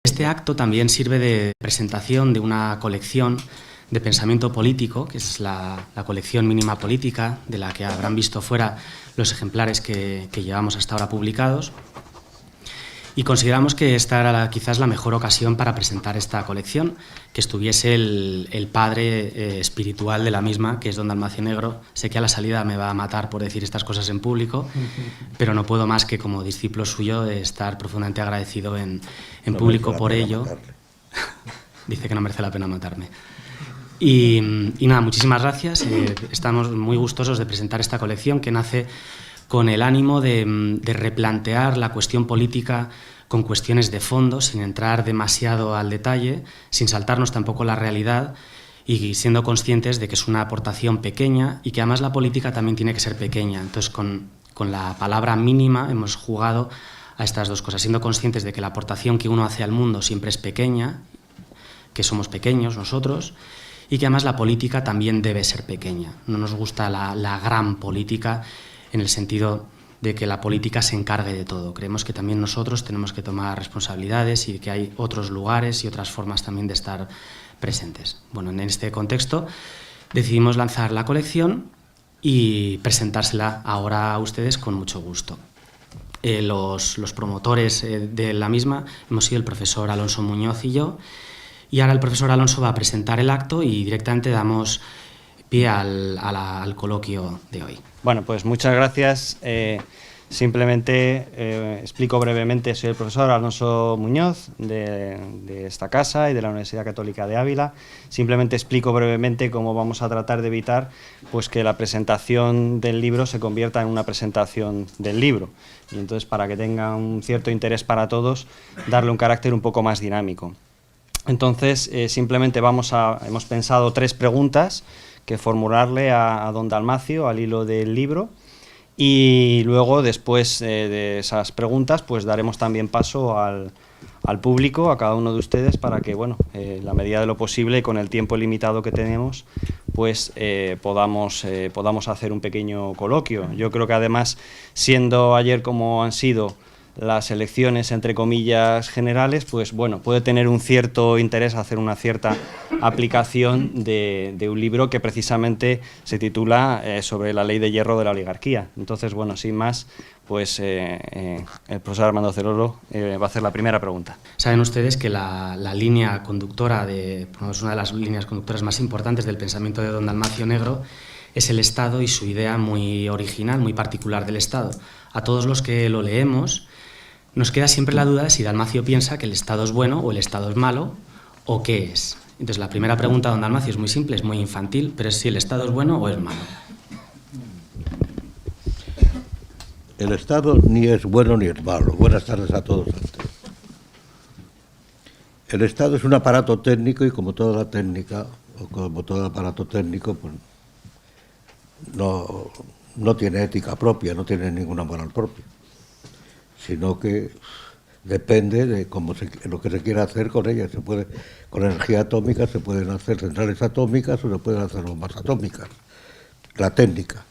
Este acto también sirve de presentación de una colección de pensamiento político, que es la colección mínima política, de la que habrán visto fuera los ejemplares que llevamos hasta ahora publicados. Y consideramos que esta era quizás la mejor ocasión para presentar esta colección, que estuviese el padre espiritual de la misma, que es don Dalmacio Negro. Sé que a la salida me va a matar por decir estas cosas en público, pero no puedo más que, como discípulo suyo, estar profundamente agradecido en público por ello. Dice que no merece la pena matarme. Y nada, muchísimas gracias. Estamos muy gustosos de presentar esta colección, que nace con el ánimo de replantear la cuestión política con cuestiones de fondo, sin entrar demasiado al detalle, sin saltarnos tampoco la realidad y siendo conscientes de que es una aportación pequeña y que además la política también tiene que ser pequeña. Entonces, con la palabra mínima hemos jugado a estas dos cosas, siendo conscientes de que la aportación que uno hace al mundo siempre es pequeña, que somos pequeños nosotros, y que además la política también debe ser pequeña. No nos gusta la gran política, en el sentido de que la política se encargue de todo. Creemos que también nosotros tenemos que tomar responsabilidades y que hay otros lugares y otras formas también de estar presentes. Bueno, en este contexto decidimos lanzar la colección y presentársela ahora a ustedes con mucho gusto. Los promotores de la misma hemos sido el profesor Alonso Muñoz y yo, y ahora el profesor Alonso va a presentar el acto y directamente damos pie al coloquio de hoy. Bueno, pues muchas gracias. Simplemente explico brevemente, soy el profesor Alonso Muñoz de esta casa y de la Universidad Católica de Ávila. Simplemente explico brevemente cómo vamos a tratar de evitar pues, que la presentación del libro se convierta en una presentación del libro. Y entonces, para que tenga un cierto interés para todos, darle un carácter un poco más dinámico. Entonces, simplemente hemos pensado 3 preguntas que formularle a don Dalmacio al hilo del libro, y luego, después de esas preguntas, pues daremos también paso al público, a cada uno de ustedes, para que, bueno, en la medida de lo posible, con el tiempo limitado que tenemos, pues podamos hacer un pequeño coloquio. Yo creo que además, siendo ayer como han sido las elecciones, entre comillas, generales, pues bueno, puede tener un cierto interés hacer una cierta aplicación de un libro que precisamente se titula sobre la ley de hierro de la oligarquía. Entonces, bueno, sin más, pues el profesor Armando Cerolo va a hacer la primera pregunta. Saben ustedes que la línea conductora, es una de las líneas conductoras más importantes del pensamiento de don Dalmacio Negro, es el Estado y su idea muy original, muy particular del Estado. A todos los que lo leemos nos queda siempre la duda de si Dalmacio piensa que el Estado es bueno o el Estado es malo, o qué es. Entonces, la primera pregunta de don Dalmacio es muy simple, es muy infantil, pero es si el Estado es bueno o es malo. El Estado ni es bueno ni es malo. Buenas tardes a todos. El Estado es un aparato técnico y, como toda la técnica, o como todo aparato técnico, pues no tiene ética propia, no tiene ninguna moral propia, sino que depende de lo que se quiera hacer con ella. Con energía atómica se pueden hacer centrales atómicas o se pueden hacer bombas atómicas. La técnica.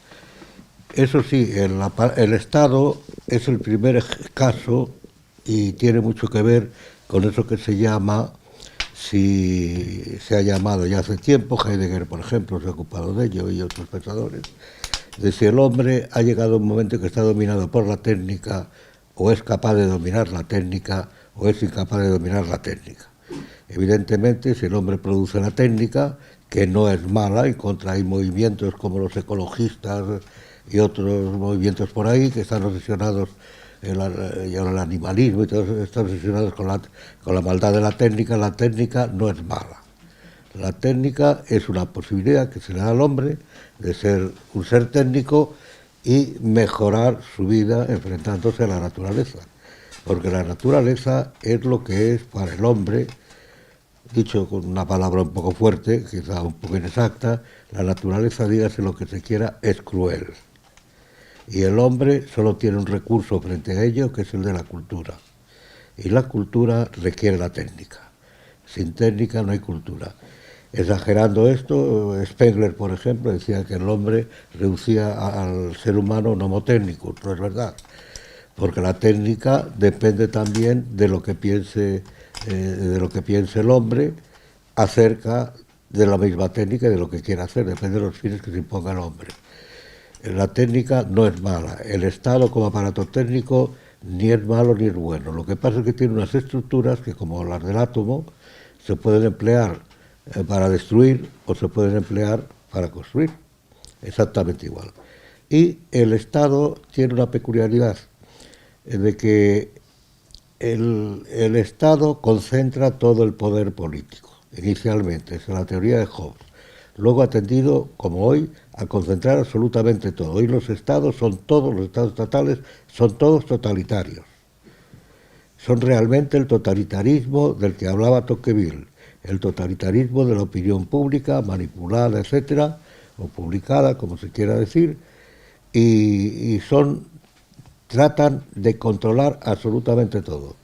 Eso sí, el Estado es el primer caso y tiene mucho que ver con eso que se llama, si se ha llamado ya hace tiempo, Heidegger, por ejemplo, se ha ocupado de ello, y otros pensadores, de si el hombre ha llegado a un momento que está dominado por la técnica, o es capaz de dominar la técnica, o es incapaz de dominar la técnica. Evidentemente, si el hombre produce la técnica, que no es mala, en contra hay movimientos como los ecologistas y otros movimientos por ahí que están obsesionados, el animalismo y todos están obsesionados con la maldad de la técnica no es mala. La técnica es una posibilidad que se le da al hombre de ser un ser técnico y mejorar su vida enfrentándose a la naturaleza, porque la naturaleza es lo que es para el hombre, dicho con una palabra un poco fuerte, quizá un poco inexacta, la naturaleza, dígase lo que se quiera, es cruel. Y el hombre solo tiene un recurso frente a ello, que es el de la cultura. Y la cultura requiere la técnica. Sin técnica no hay cultura. Exagerando esto, Spengler, por ejemplo, decía que el hombre reducía al ser humano un homo técnicus. No es verdad, porque la técnica depende también de lo que piense el hombre acerca de la misma técnica y de lo que quiera hacer, depende de los fines que se imponga el hombre. La técnica no es mala, el Estado como aparato técnico ni es malo ni es bueno. Lo que pasa es que tiene unas estructuras que, como las del átomo, se pueden emplear para destruir o se pueden emplear para construir, exactamente igual. Y el Estado tiene una peculiaridad de que el Estado concentra todo el poder político, inicialmente, es la teoría de Hobbes. Luego ha tendido, como hoy, a concentrar absolutamente todo. Hoy los estados estatales son todos totalitarios. Son realmente el totalitarismo del que hablaba Tocqueville, el totalitarismo de la opinión pública, manipulada, etcétera, o publicada, como se quiera decir, y tratan de controlar absolutamente todo.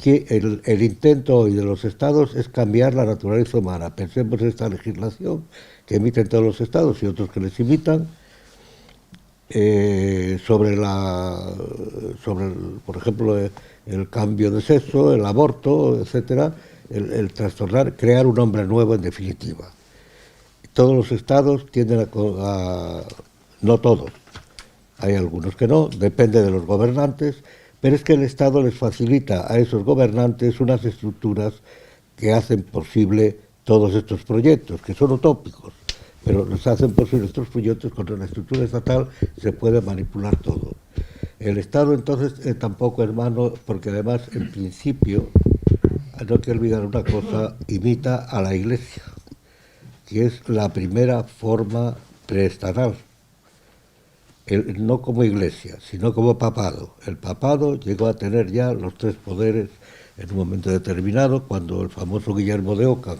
Que el intento hoy de los estados es cambiar la naturaleza humana. Pensemos en esta legislación que emiten todos los estados y otros que les imitan sobre, por ejemplo, el cambio de sexo, el aborto, etcétera, el trastornar, crear un hombre nuevo en definitiva. Todos los estados tienden no todos, hay algunos que no, depende de los gobernantes, pero es que el Estado les facilita a esos gobernantes unas estructuras que hacen posible todos estos proyectos, que son utópicos, pero les hacen posible estos proyectos. Contra la estructura estatal se puede manipular todo. El Estado entonces tampoco es malo, porque además en principio, no hay que olvidar una cosa, imita a la Iglesia, que es la primera forma preestatal. No como iglesia, sino como papado. El papado llegó a tener ya los tres poderes en un momento determinado, cuando el famoso Guillermo de Ockham,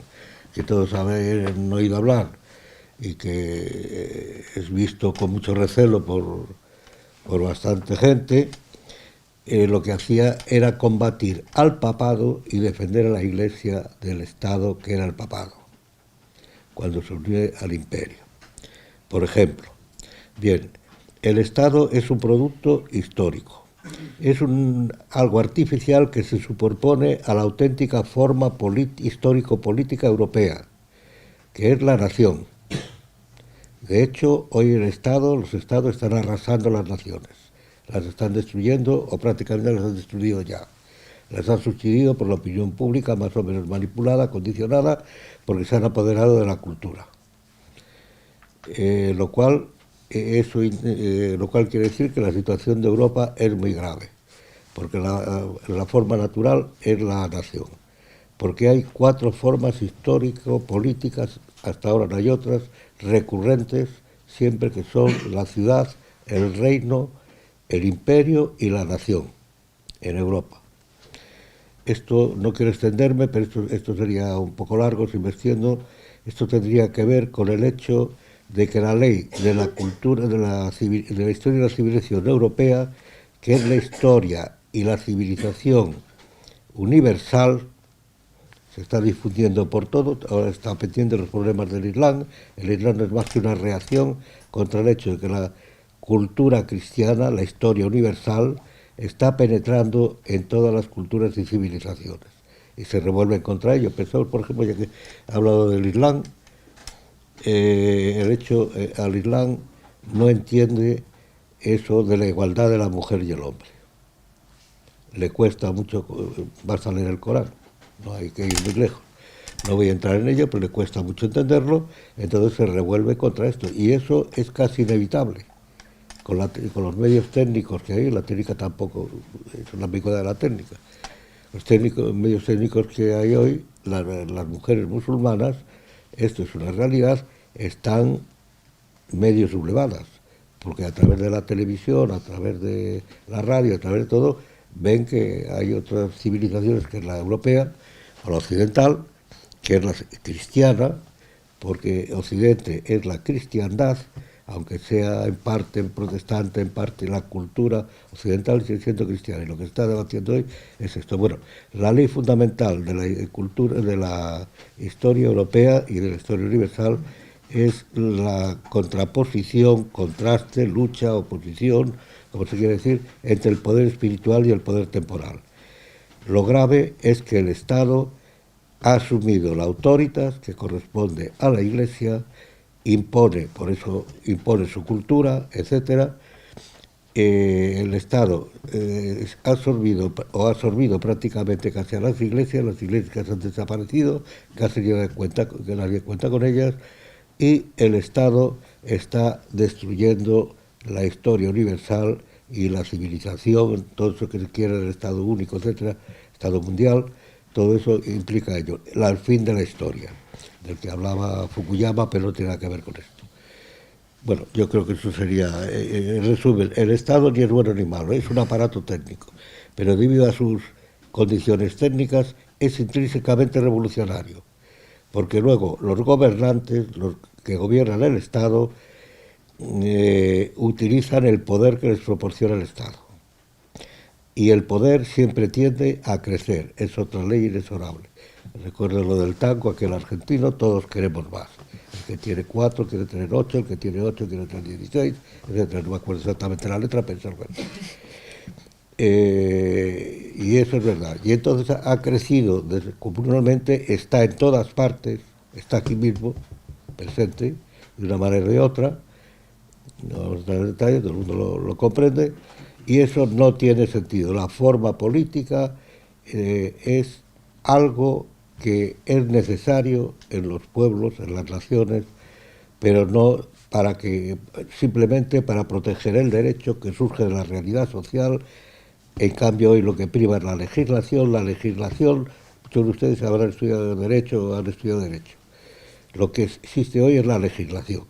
que todos han oído hablar y que es visto con mucho recelo por bastante gente, lo que hacía era combatir al papado y defender a la iglesia del Estado, que era el papado, cuando se unió al imperio. Por ejemplo, bien, el Estado es un producto histórico, es algo artificial que se superpone a la auténtica forma histórico-política europea, que es la nación. De hecho, hoy los estados están arrasando las naciones, las están destruyendo o prácticamente las han destruido ya. Las han sustituido por la opinión pública más o menos manipulada, condicionada, porque se han apoderado de la cultura. Lo cual quiere decir que la situación de Europa es muy grave, porque la forma natural es la nación, porque hay 4 formas histórico-políticas, hasta ahora no hay otras, recurrentes, siempre, que son la ciudad, el reino, el imperio y la nación en Europa. Esto no quiero extenderme, pero esto sería un poco largo si me extiendo. Esto tendría que ver con el hecho de que la ley de la cultura, de la historia y la civilización europea, que es la historia y la civilización universal, se está difundiendo por todo. Ahora está pendiente los problemas del Islam. El Islam no es más que una reacción contra el hecho de que la cultura cristiana, la historia universal, está penetrando en todas las culturas y civilizaciones y se revuelven contra ello. Pensamos, por ejemplo, ya que he hablado del Islam, al Islam no entiende eso de la igualdad de la mujer y el hombre. Le cuesta mucho, basta leer el Corán, no hay que ir muy lejos. No voy a entrar en ello, pero le cuesta mucho entenderlo, entonces se revuelve contra esto, y eso es casi inevitable. Con los medios técnicos que hay, la técnica tampoco es una ambigüedad de la técnica. Los medios técnicos que hay hoy, las mujeres musulmanas, esto es una realidad, están medio sublevadas, porque a través de la televisión, a través de la radio, a través de todo, ven que hay otras civilizaciones, que es la europea, o la occidental, que es la cristiana, porque Occidente es la cristiandad, aunque sea en parte protestante, en parte la cultura occidental sigue siendo cristiana, y lo que se está debatiendo hoy es esto. Bueno, la ley fundamental de la cultura, de la historia europea y de la historia universal es la contraposición, contraste, lucha, oposición, como se quiere decir, entre el poder espiritual y el poder temporal. Lo grave es que el Estado ha asumido la autoritas que corresponde a la Iglesia, impone, por eso impone su cultura, etcétera. El Estado ha absorbido prácticamente casi a las iglesias que han desaparecido, casi nadie cuenta con ellas, y el Estado está destruyendo la historia universal y la civilización, todo eso que se quiere el Estado único, etcétera, Estado mundial, todo eso implica ello, el fin de la historia, del que hablaba Fukuyama, pero no tiene nada que ver con esto. Bueno, yo creo que eso sería, en resumen, el Estado ni es bueno ni malo, es un aparato técnico, pero debido a sus condiciones técnicas es intrínsecamente revolucionario, porque luego los gobernantes, los que gobiernan el Estado, utilizan el poder que les proporciona el Estado. Y el poder siempre tiende a crecer, es otra ley inexorable. Recuerdo lo del tango, aquel argentino, todos queremos más. El que tiene 4 quiere tener 8, el que tiene 8 quiere tener 16, etc. No me acuerdo exactamente la letra, pero es verdad. Y eso es verdad. Y entonces ha crecido comunalmente, está en todas partes, está aquí mismo, presente, de una manera o de otra. No vamos a entrar en detalle, todo el mundo lo comprende, y eso no tiene sentido. La forma política es algo que es necesario en los pueblos, en las naciones, pero no simplemente para proteger el derecho que surge de la realidad social. En cambio, hoy lo que prima es la legislación. Muchos de ustedes habrán estudiado Derecho o han estudiado Derecho. Lo que existe hoy es la legislación.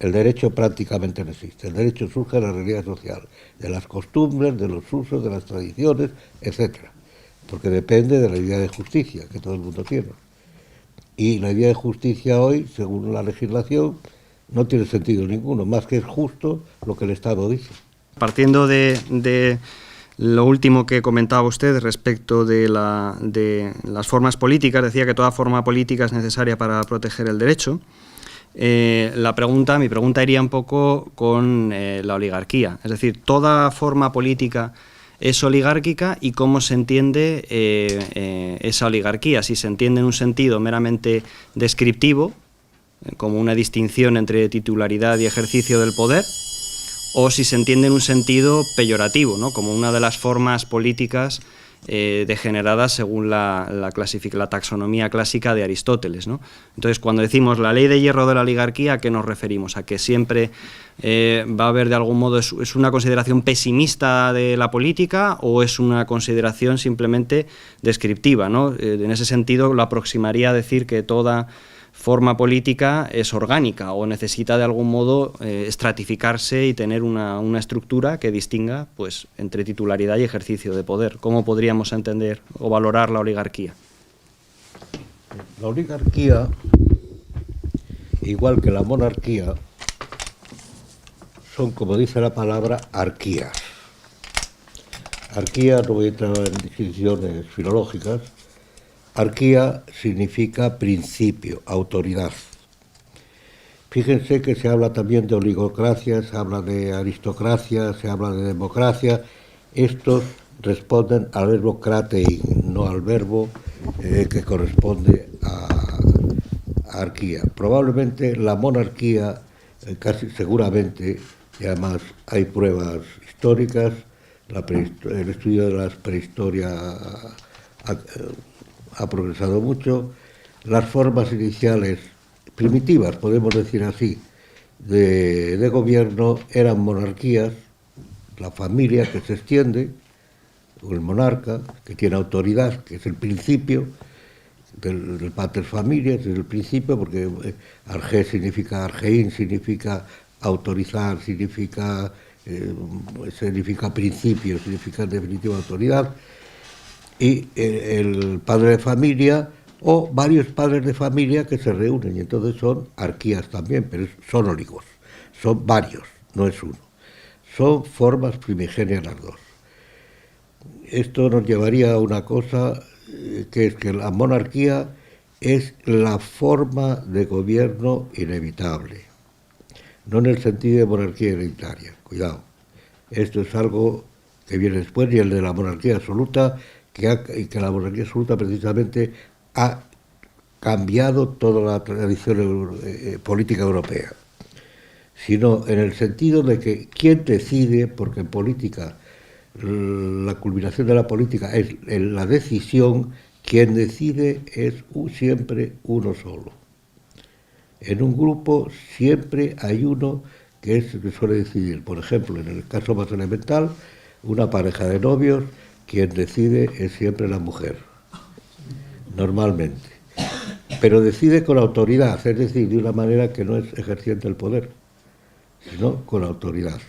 El derecho prácticamente no existe. El derecho surge de la realidad social, de las costumbres, de los usos, de las tradiciones, etcétera. Porque depende de la idea de justicia que todo el mundo tiene. Y la idea de justicia hoy, según la legislación, no tiene sentido ninguno, más que es justo lo que el Estado dice. Partiendo de lo último que comentaba usted respecto de las formas políticas, decía que toda forma política es necesaria para proteger el derecho. Mi pregunta iría un poco con la oligarquía, es decir, toda forma política es oligárquica y cómo se entiende esa oligarquía, si se entiende en un sentido meramente descriptivo, como una distinción entre titularidad y ejercicio del poder, o si se entiende en un sentido peyorativo, ¿no?, como una de las formas políticas degeneradas según la taxonomía clásica de Aristóteles, ¿no? Entonces, cuando decimos la ley de hierro de la oligarquía, ¿a qué nos referimos? ¿A que siempre va a haber de algún modo, es una consideración pesimista de la política o es una consideración simplemente descriptiva, ¿no? En ese sentido, lo aproximaría a decir que toda forma política es orgánica o necesita de algún modo estratificarse y tener una estructura que distinga, pues, entre titularidad y ejercicio de poder. ¿Cómo podríamos entender o valorar la oligarquía? La oligarquía, igual que la monarquía, son, como dice la palabra, arquías. Arquía, no voy a entrar en distinciones filológicas. Arquía significa principio, autoridad. Fíjense que se habla también de oligocracia, se habla de aristocracia, se habla de democracia. Estos responden al verbo kratein, no al verbo que corresponde a arquía. Probablemente la monarquía, casi seguramente, y además hay pruebas históricas, el estudio de las prehistorias ha progresado mucho. Las formas iniciales primitivas, podemos decir así, de gobierno eran monarquías, la familia que se extiende, o el monarca, que tiene autoridad, que es el principio del pater familias, es el principio, porque argeín significa autorizar, significa principio, significa en definitiva autoridad. Y el padre de familia o varios padres de familia que se reúnen, y entonces son arquías también, pero son oligos, son varios, no es uno. Son formas primigenias las dos. Esto nos llevaría a una cosa, que es que la monarquía es la forma de gobierno inevitable, no en el sentido de monarquía hereditaria, cuidado. Esto es algo que viene después, y el de la monarquía absoluta, que la monarquía absoluta precisamente ha cambiado toda la tradición política europea, sino en el sentido de que quien decide, porque en política la culminación de la política es la decisión, quien decide es siempre uno solo. En un grupo siempre hay uno que es el que suele decidir. Por ejemplo, en el caso más elemental, una pareja de novios, quien decide es siempre la mujer, normalmente. Pero decide con autoridad, es decir, de una manera que no es ejerciendo el poder, sino con autoridad.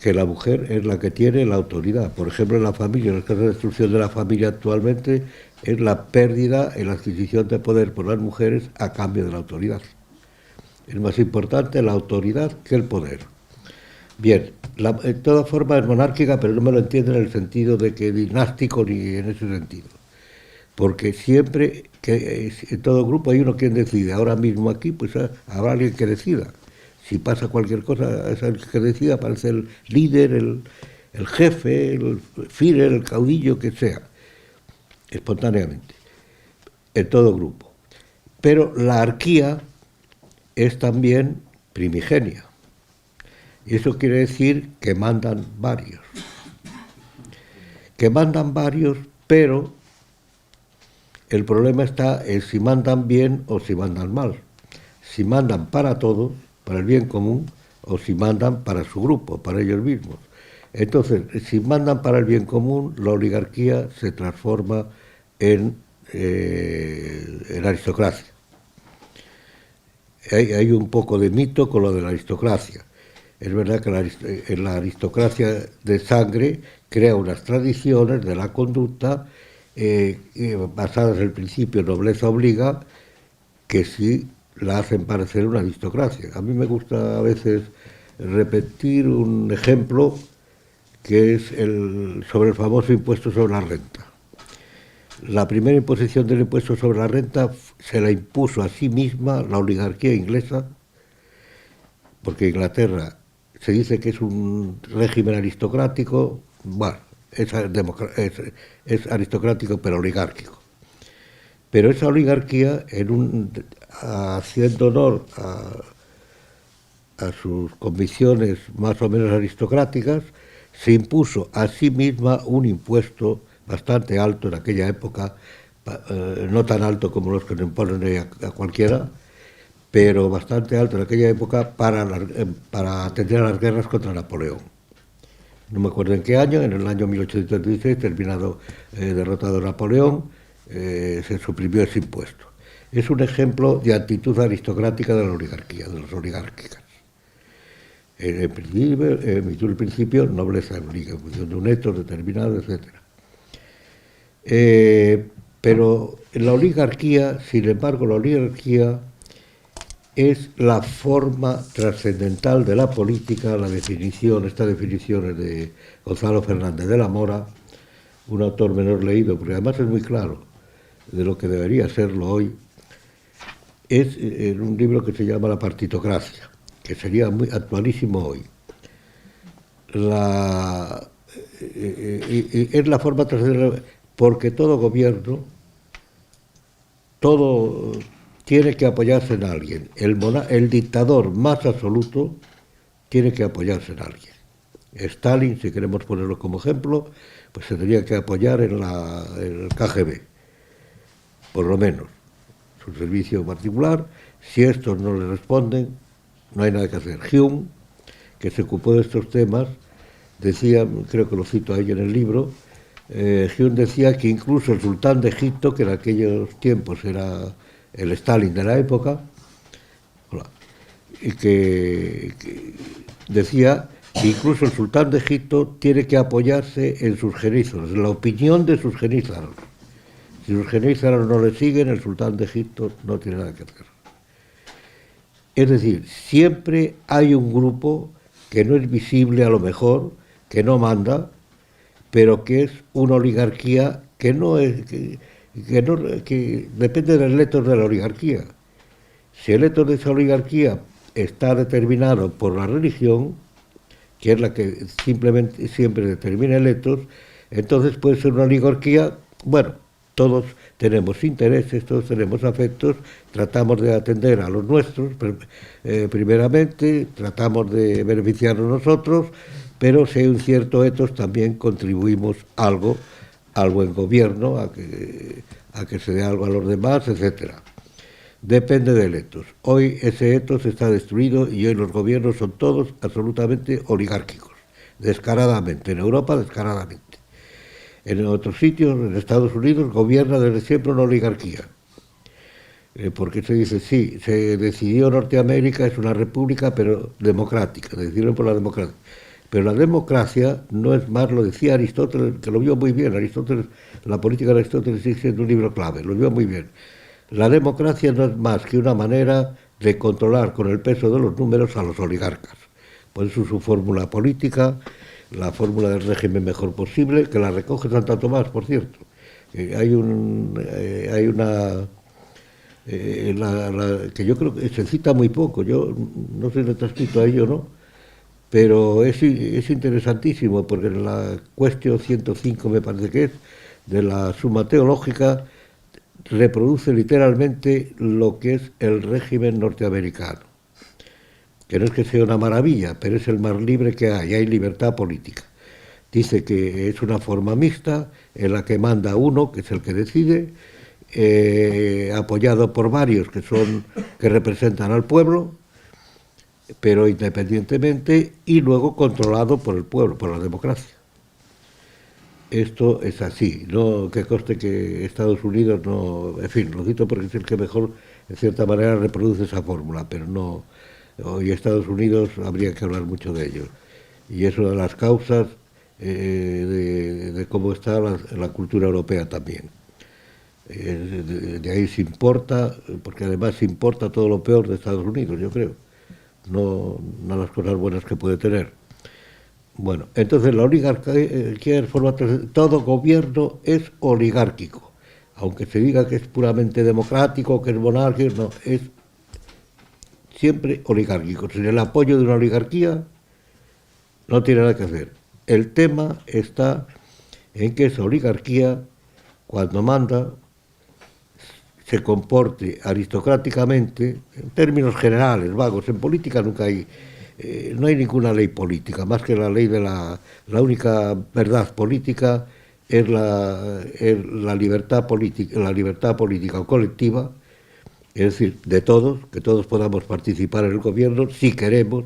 Que la mujer es la que tiene la autoridad. Por ejemplo, en la familia, en el caso de destrucción de la familia actualmente, es la pérdida en la adquisición de poder por las mujeres a cambio de la autoridad. Es más importante la autoridad que el poder. Bien, en toda forma es monárquica, pero no me lo entiendo en el sentido de que dinástico ni en ese sentido. Porque siempre, que en todo grupo hay uno quien decide. Ahora mismo aquí, pues habrá alguien que decida. Si pasa cualquier cosa, es el que decida, aparece el líder, el jefe, el Führer, el caudillo, que sea, espontáneamente, en todo grupo. Pero la arquía es también primigenia. Y eso quiere decir que mandan varios. Que mandan varios, pero el problema está en si mandan bien o si mandan mal. Si mandan para todos, para el bien común, o si mandan para su grupo, para ellos mismos. Entonces, si mandan para el bien común, la oligarquía se transforma en aristocracia. Hay un poco de mito con lo de la aristocracia. Es verdad que la aristocracia de sangre crea unas tradiciones de la conducta basadas en el principio nobleza obliga, que sí la hacen parecer una aristocracia. A mí me gusta a veces repetir un ejemplo que es sobre el famoso impuesto sobre la renta. La primera imposición del impuesto sobre la renta se la impuso a sí misma la oligarquía inglesa, porque Inglaterra se dice que es un régimen aristocrático, bueno, es aristocrático pero oligárquico. Pero esa oligarquía, haciendo honor a sus convicciones más o menos aristocráticas, se impuso a sí misma un impuesto bastante alto en aquella época, no tan alto como los que le imponen a cualquiera, pero bastante alto en aquella época para atender a las guerras contra Napoleón. No me acuerdo en qué año, en el año 1816, derrotado Napoleón, se suprimió ese impuesto. Es un ejemplo de actitud aristocrática de la oligarquía, de las oligárquicas. En principio, nobleza obliga, en función de un hecho determinado, etc. Pero en la oligarquía, sin embargo, la oligarquía es la forma trascendental de la política, esta definición es de Gonzalo Fernández de la Mora, un autor menor leído, porque además es muy claro de lo que debería serlo hoy. Es en un libro que se llama La partitocracia, que sería muy actualísimo hoy. Es la forma trascendental, porque todo gobierno, todo tiene que apoyarse en alguien. El dictador más absoluto tiene que apoyarse en alguien. Stalin, si queremos ponerlo como ejemplo, pues se tenía que apoyar en el KGB, por lo menos, su servicio particular. Si estos no le responden, no hay nada que hacer. Hume, que se ocupó de estos temas, decía, creo que lo cito ahí en el libro, Hume decía que incluso el sultán de Egipto, que en aquellos tiempos era el Stalin de la época, y que decía que incluso el sultán de Egipto tiene que apoyarse en sus genízaros, en la opinión de sus genízaros. Si sus genízaros no le siguen, el sultán de Egipto no tiene nada que hacer. Es decir, siempre hay un grupo que no es visible a lo mejor, que no manda, pero que es una oligarquía que depende del etos de la oligarquía. Si el etos de esa oligarquía está determinado por la religión, que es la que simplemente siempre determina electos, entonces puede ser una oligarquía. Bueno, todos tenemos intereses, todos tenemos afectos, tratamos de atender a los nuestros, primeramente, tratamos de beneficiarnos nosotros, pero si hay un cierto ethos también contribuimos algo al buen gobierno, a que se dé algo a los demás, etcétera. Depende del ethos. Hoy ese ethos está destruido y hoy los gobiernos son todos absolutamente oligárquicos, descaradamente, en Europa descaradamente. En otros sitios, en Estados Unidos, gobierna desde siempre una oligarquía. Porque se dice, sí, se decidió Norteamérica, es una república, pero democrática, decidieron por la democracia. Pero la democracia no es más, lo decía Aristóteles, que lo vio muy bien. Aristóteles, la política de Aristóteles sigue siendo un libro clave, lo vio muy bien. La democracia no es más que una manera de controlar con el peso de los números a los oligarcas. Por eso su fórmula política, la fórmula del régimen mejor posible, que la recoge Santo Tomás, por cierto. Hay una que yo creo que se cita muy poco, yo no sé si está escrito a ello, ¿no? Pero es interesantísimo, porque en la cuestión 105, me parece que es, de la Suma Teológica, reproduce literalmente lo que es el régimen norteamericano. Que no es que sea una maravilla, pero es el más libre que hay libertad política. Dice que es una forma mixta en la que manda uno, que es el que decide, apoyado por varios que representan al pueblo, pero independientemente, y luego controlado por el pueblo, por la democracia. Esto es así, no que conste que Estados Unidos no, en fin, lo cito porque es el que mejor, en cierta manera, reproduce esa fórmula, pero no, hoy Estados Unidos habría que hablar mucho de ello. Y es una de las causas de cómo está la cultura europea también. De ahí se importa, porque además se importa todo lo peor de Estados Unidos, yo creo, no las cosas buenas que puede tener. Bueno, entonces la oligarquía forma todo gobierno es oligárquico, aunque se diga que es puramente democrático, que es monárquico, no, es siempre oligárquico. Sin el apoyo de una oligarquía no tiene nada que hacer. El tema está en que esa oligarquía, cuando manda, se comporte aristocráticamente, en términos generales, vagos. En política nunca hay, no hay ninguna ley política, más que la ley de la única verdad política es la libertad política o colectiva, es decir, de todos, que todos podamos participar en el gobierno si queremos,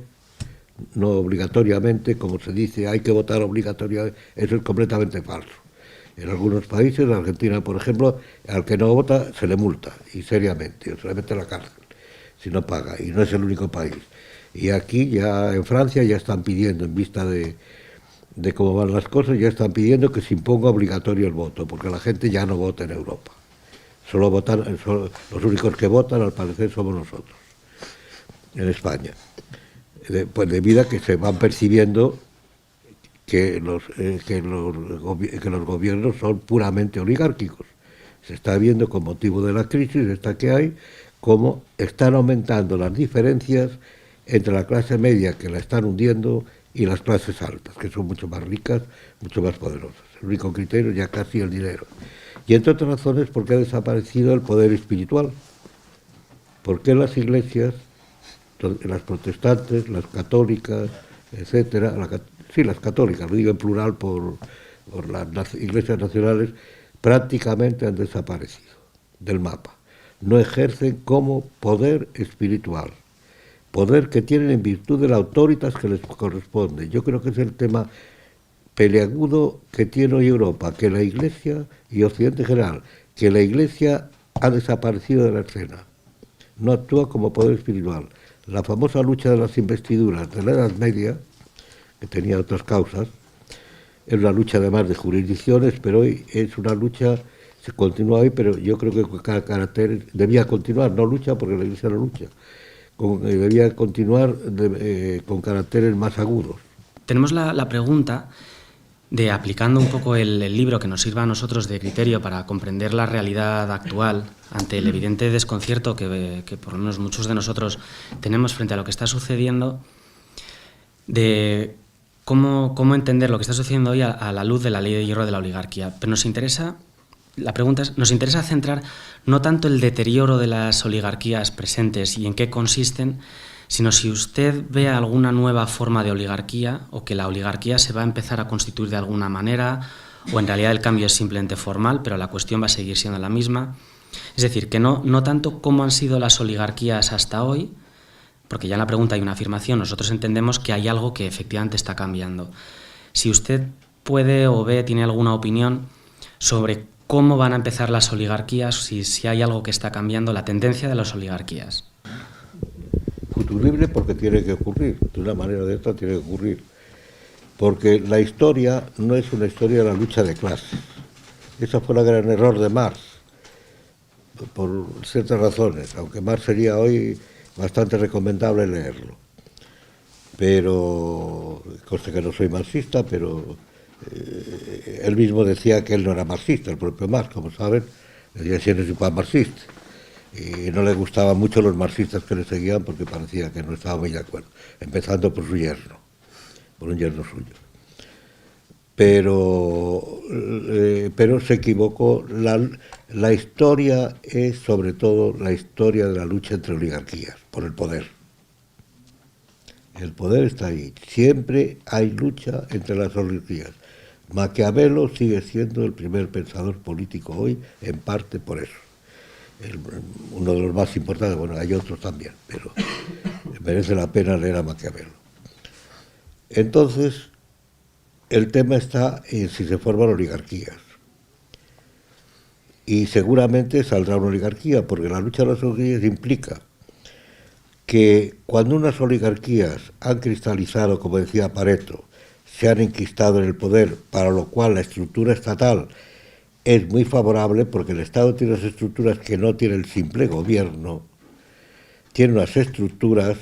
no obligatoriamente, como se dice, hay que votar obligatoriamente, eso es completamente falso. En algunos países, en Argentina, por ejemplo, al que no vota se le multa, y seriamente, o se le mete a la cárcel, si no paga, y no es el único país. Y aquí, ya en Francia, ya están pidiendo, en vista de cómo van las cosas, ya están pidiendo que se imponga obligatorio el voto, porque la gente ya no vota en Europa. Solo los únicos que votan, al parecer, somos nosotros, en España. Pues debido a que se van percibiendo que los gobiernos son puramente oligárquicos. Se está viendo, con motivo de la crisis esta que hay, cómo están aumentando las diferencias entre la clase media, que la están hundiendo, y las clases altas, que son mucho más ricas, mucho más poderosas. El único criterio ya casi el dinero. Y entre otras razones porque ha desaparecido el poder espiritual. Porque las iglesias, las protestantes, las católicas, etcétera, las católicas, lo digo en plural por las iglesias nacionales, prácticamente han desaparecido del mapa. No ejercen como poder espiritual, poder que tienen en virtud de la autoritas que les corresponde. Yo creo que es el tema peleagudo que tiene hoy Europa, que la Iglesia y Occidente en general, que la Iglesia ha desaparecido de la escena, no actúa como poder espiritual. La famosa lucha de las investiduras de la Edad Media, que tenía otras causas, es una lucha además de jurisdicciones, pero hoy es una lucha, se continúa hoy, pero yo creo que con carácter, debía continuar, no lucha porque la Iglesia no lucha, debía continuar con caracteres más agudos. Tenemos la pregunta de, aplicando un poco el libro que nos sirva a nosotros de criterio para comprender la realidad actual ante el evidente desconcierto que por lo menos muchos de nosotros tenemos frente a lo que está sucediendo, de cómo entender lo que está sucediendo hoy a la luz de la ley de hierro de la oligarquía. Pero la pregunta es, nos interesa centrar no tanto el deterioro de las oligarquías presentes y en qué consisten, sino si usted ve alguna nueva forma de oligarquía o que la oligarquía se va a empezar a constituir de alguna manera, o en realidad el cambio es simplemente formal, pero la cuestión va a seguir siendo la misma. Es decir, que no tanto cómo han sido las oligarquías hasta hoy, porque ya en la pregunta hay una afirmación, nosotros entendemos que hay algo que efectivamente está cambiando. Si usted puede o tiene alguna opinión sobre cómo van a empezar las oligarquías, si hay algo que está cambiando, la tendencia de las oligarquías. Futurible porque tiene que ocurrir, de una manera o de otra tiene que ocurrir. Porque la historia no es una historia de la lucha de clases. Ese fue el gran error de Marx, por ciertas razones, aunque Marx sería hoy bastante recomendable leerlo. Pero, conste que no soy marxista, pero él mismo decía que él no era marxista, el propio Marx, como saben, decía que no es igual marxista. Y no le gustaban mucho los marxistas que le seguían porque parecía que no estaba muy de acuerdo, empezando por su yerno, por un yerno suyo. Pero se equivocó. La historia es sobre todo la historia de la lucha entre oligarquías, por el poder. El poder está ahí. Siempre hay lucha entre las oligarquías. Maquiavelo sigue siendo el primer pensador político hoy, en parte por eso. Uno de los más importantes, bueno, hay otros también, pero merece la pena leer a Maquiavelo. Entonces, el tema está en si se forman oligarquías. Y seguramente saldrá una oligarquía, porque la lucha de las oligarquías implica que cuando unas oligarquías han cristalizado, como decía Pareto, se han enquistado en el poder, para lo cual la estructura estatal es muy favorable, porque el Estado tiene unas estructuras que no tiene el simple gobierno, tiene unas estructuras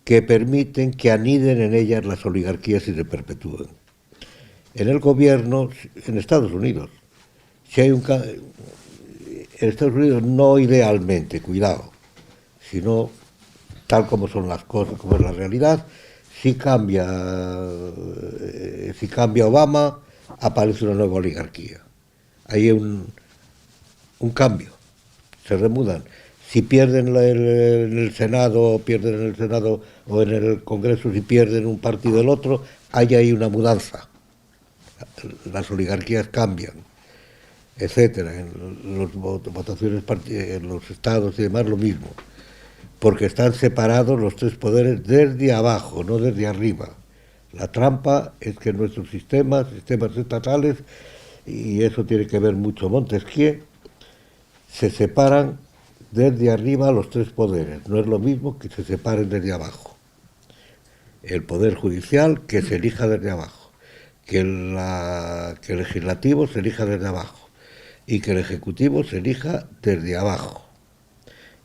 que permiten que aniden en ellas las oligarquías y se perpetúen. En el gobierno, en Estados Unidos, si hay en Estados Unidos no idealmente, cuidado, sino tal como son las cosas, como es la realidad, si cambia Obama, aparece una nueva oligarquía. Hay un cambio, se remudan. Si pierden en el Senado o en el Congreso, si pierden un partido o el otro, hay ahí una mudanza. Las oligarquías cambian, etcétera. En las votaciones en los estados y demás lo mismo, porque están separados los tres poderes desde abajo, no desde arriba. La trampa es que nuestros sistemas estatales, y eso tiene que ver mucho Montesquieu, se separan desde arriba los tres poderes. No es lo mismo que se separen desde abajo. El poder judicial que se elija desde abajo, que el legislativo se elija desde abajo y que el ejecutivo se elija desde abajo.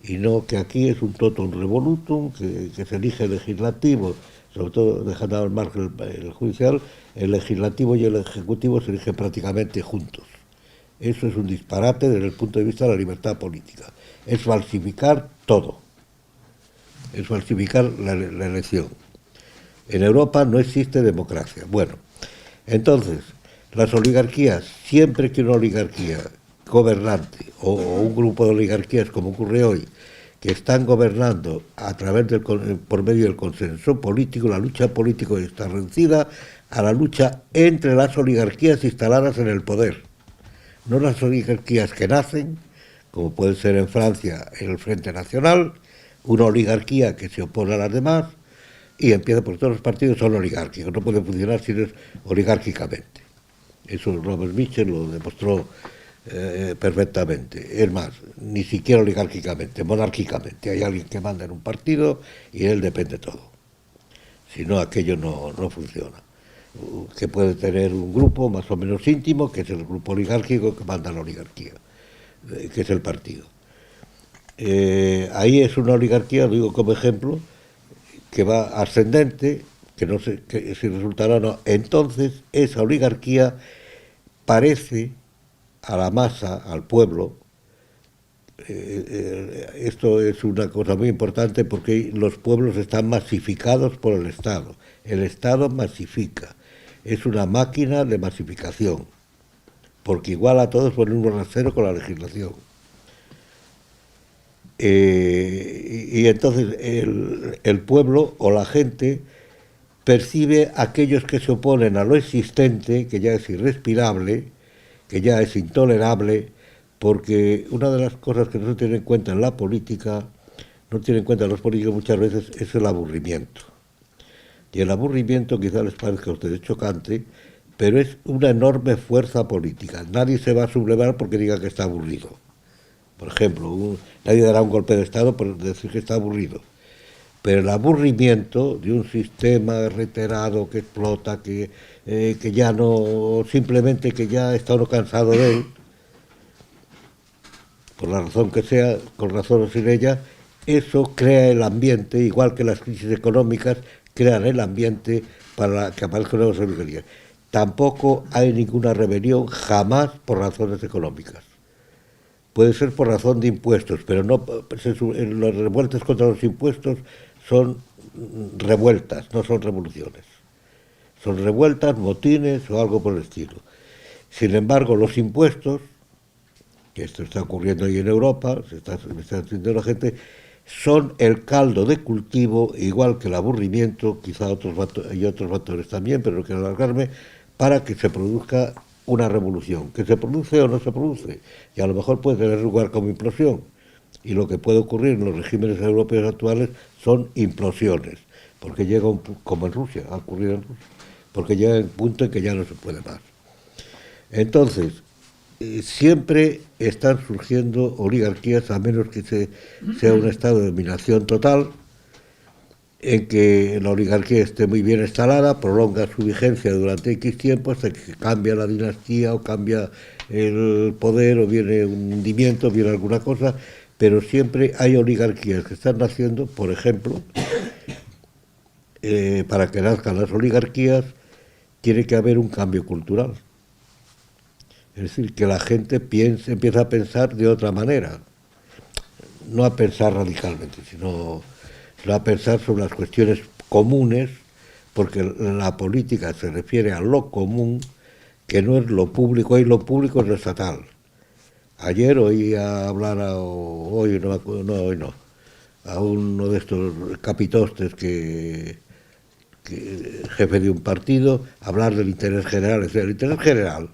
Y no que aquí es un totum revolutum, que se elige el legislativo, sobre todo dejando al margen el judicial, el legislativo y el ejecutivo se eligen prácticamente juntos. Eso es un disparate desde el punto de vista de la libertad política. Es falsificar todo. Es falsificar la elección. En Europa no existe democracia. Bueno, entonces, las oligarquías, siempre que una oligarquía gobernante o un grupo de oligarquías, como ocurre hoy, que están gobernando a través por medio del consenso político, la lucha política está reducida a la lucha entre las oligarquías instaladas en el poder. No las oligarquías que nacen, como puede ser en Francia el Frente Nacional, una oligarquía que se opone a las demás y empieza por todos los partidos son oligárquicos, no pueden funcionar si no es oligárquicamente. Eso Robert Mitchell lo demostró perfectamente. Es más, ni siquiera oligárquicamente, monárquicamente. Hay alguien que manda en un partido y él depende todo. Si no, aquello no funciona. Que puede tener un grupo más o menos íntimo, que es el grupo oligárquico que manda la oligarquía, que es el partido. Ahí es una oligarquía, lo digo como ejemplo, que va ascendente, que no sé si resultará o no. Entonces, esa oligarquía parece a la masa, al pueblo. Esto es una cosa muy importante porque los pueblos están masificados por el Estado. El Estado masifica. es una máquina de masificación, porque igual a todos ponen un rasero con la legislación. Y entonces el pueblo o la gente percibe a aquellos que se oponen a lo existente, que ya es irrespirable, que ya es intolerable, porque una de las cosas que no se tiene en cuenta en la política, no tienen en cuenta los políticos muchas veces, es el aburrimiento. Y el aburrimiento quizá les parezca a ustedes chocante, pero es una enorme fuerza política. Nadie se va a sublevar porque diga que está aburrido. Por ejemplo, nadie dará un golpe de Estado por decir que está aburrido. Pero el aburrimiento de un sistema reiterado que explota, que ya no, simplemente que ya está uno cansado de él, por la razón que sea, con razón o sin ella, eso crea el ambiente, igual que las crisis económicas crean el ambiente para que aparezcan nuevas oligarquías. Tampoco hay ninguna rebelión, jamás por razones económicas. Puede ser por razón de impuestos, pero no las revueltas contra los impuestos son revueltas, no son revoluciones. Son revueltas, motines o algo por el estilo. Sin embargo, los impuestos, que esto está ocurriendo ahí en Europa, se está haciendo la gente, son el caldo de cultivo, igual que el aburrimiento, quizá otros factores también, pero no quiero alargarme, para que se produzca una revolución. Que se produce o no se produce, y a lo mejor puede tener lugar como implosión. Y lo que puede ocurrir en los regímenes europeos actuales son implosiones, porque llega como en Rusia, ha ocurrido en Rusia, porque llega un punto en que ya no se puede más. Entonces, siempre están surgiendo oligarquías, a menos que sea un estado de dominación total, en que la oligarquía esté muy bien instalada, prolonga su vigencia durante X tiempo hasta que cambia la dinastía o cambia el poder o viene un hundimiento, viene alguna cosa, pero siempre hay oligarquías que están naciendo. Por ejemplo, para que nazcan las oligarquías tiene que haber un cambio cultural. Es decir, que la gente empieza a pensar de otra manera, no a pensar radicalmente, sino a pensar sobre las cuestiones comunes, porque la política se refiere a lo común, que no es lo público. Hoy lo público es lo estatal. Ayer oí hablar a uno de estos capitostes que jefe de un partido, hablar del interés general. Es decir, el interés general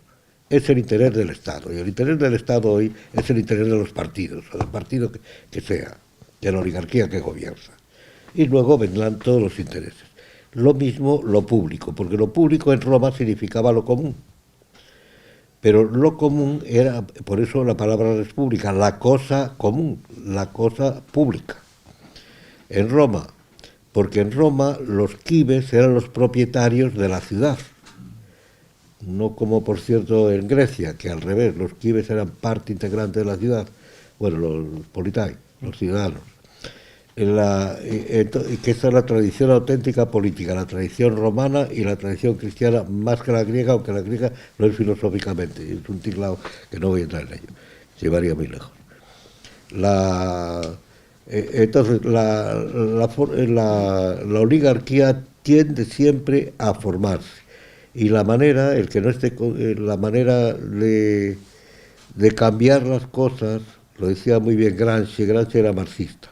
es el interés del Estado, y el interés del Estado hoy es el interés de los partidos, o del partido que sea, de la oligarquía que gobierna. Y luego vendrán todos los intereses. Lo mismo lo público, porque lo público en Roma significaba lo común. Pero lo común era, por eso la palabra república, la cosa común, la cosa pública. En Roma, porque en Roma los quibes eran los propietarios de la ciudad. No como, por cierto, en Grecia, que al revés, los quibes eran parte integrante de la ciudad. Bueno, los politai, los ciudadanos. Que esta es la tradición auténtica política, la tradición romana y la tradición cristiana, más que la griega, aunque la griega lo es filosóficamente. Es un tinglado que no voy a entrar en ello, llevaría muy lejos. Entonces, la oligarquía tiende siempre a formarse. Y la manera, la manera de cambiar las cosas, lo decía muy bien Gramsci era marxista.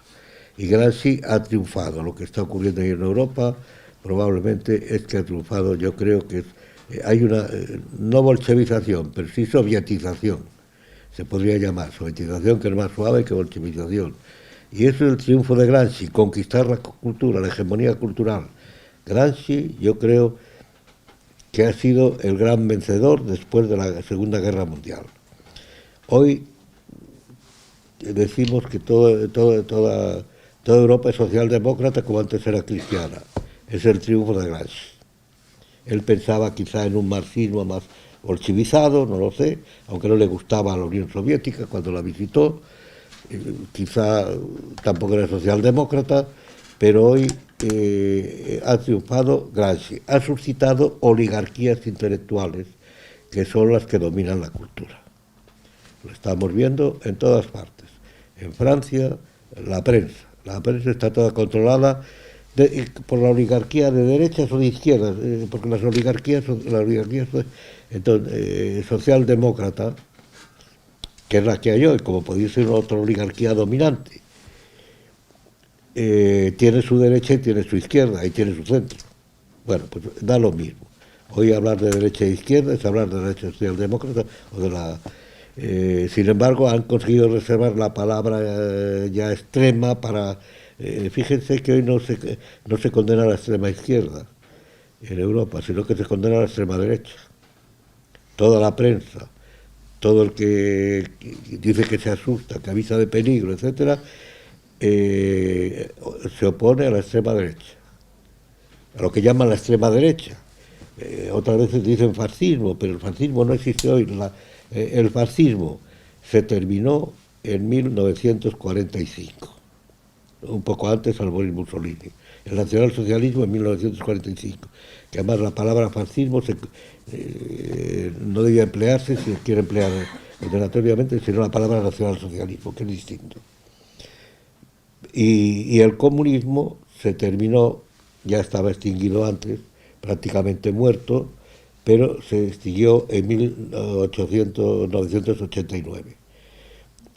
Y Gramsci ha triunfado. Lo que está ocurriendo ahí en Europa probablemente es que ha triunfado. Yo creo que hay una, no bolchevización, pero sí sovietización. Se podría llamar sovietización, que es más suave que bolchevización. Y eso es el triunfo de Gramsci, conquistar la cultura, la hegemonía cultural. Gramsci, yo creo que ha sido el gran vencedor después de la Segunda Guerra Mundial. Hoy decimos que toda Europa es socialdemócrata, como antes era cristiana. Es el triunfo de Gramsci. Él pensaba quizá en un marxismo más bolchevizado, no lo sé, aunque no le gustaba a la Unión Soviética cuando la visitó, quizá tampoco era socialdemócrata, pero hoy ha triunfado Gramsci, ha suscitado oligarquías intelectuales que son las que dominan la cultura. Lo estamos viendo en todas partes. En Francia, la prensa está toda controlada por la oligarquía de derechas o de izquierdas, porque las oligarquías entonces, socialdemócrata, que es la que hay hoy, como podría ser otra oligarquía dominante, tiene su derecha y tiene su izquierda y tiene su centro. Bueno, pues da lo mismo. Hoy hablar de derecha e izquierda es hablar de derecha socialdemócrata o de la... sin embargo, han conseguido reservar la palabra ya extrema para... fíjense que hoy no se condena a la extrema izquierda en Europa, sino que se condena a la extrema derecha. Toda la prensa, todo el que dice que se asusta, que avisa de peligro, etcétera, se opone a la extrema derecha, a lo que llaman la extrema derecha. Otras veces dicen fascismo, pero el fascismo no existe hoy. El fascismo se terminó en 1945, un poco antes al morir Mussolini. El nacionalsocialismo en 1945, que además la palabra fascismo no debía emplearse, si quiere emplear obligatoriamente, sino la palabra nacionalsocialismo, que es distinto. Y el comunismo se terminó, ya estaba extinguido antes, prácticamente muerto, pero se extinguió en 1989.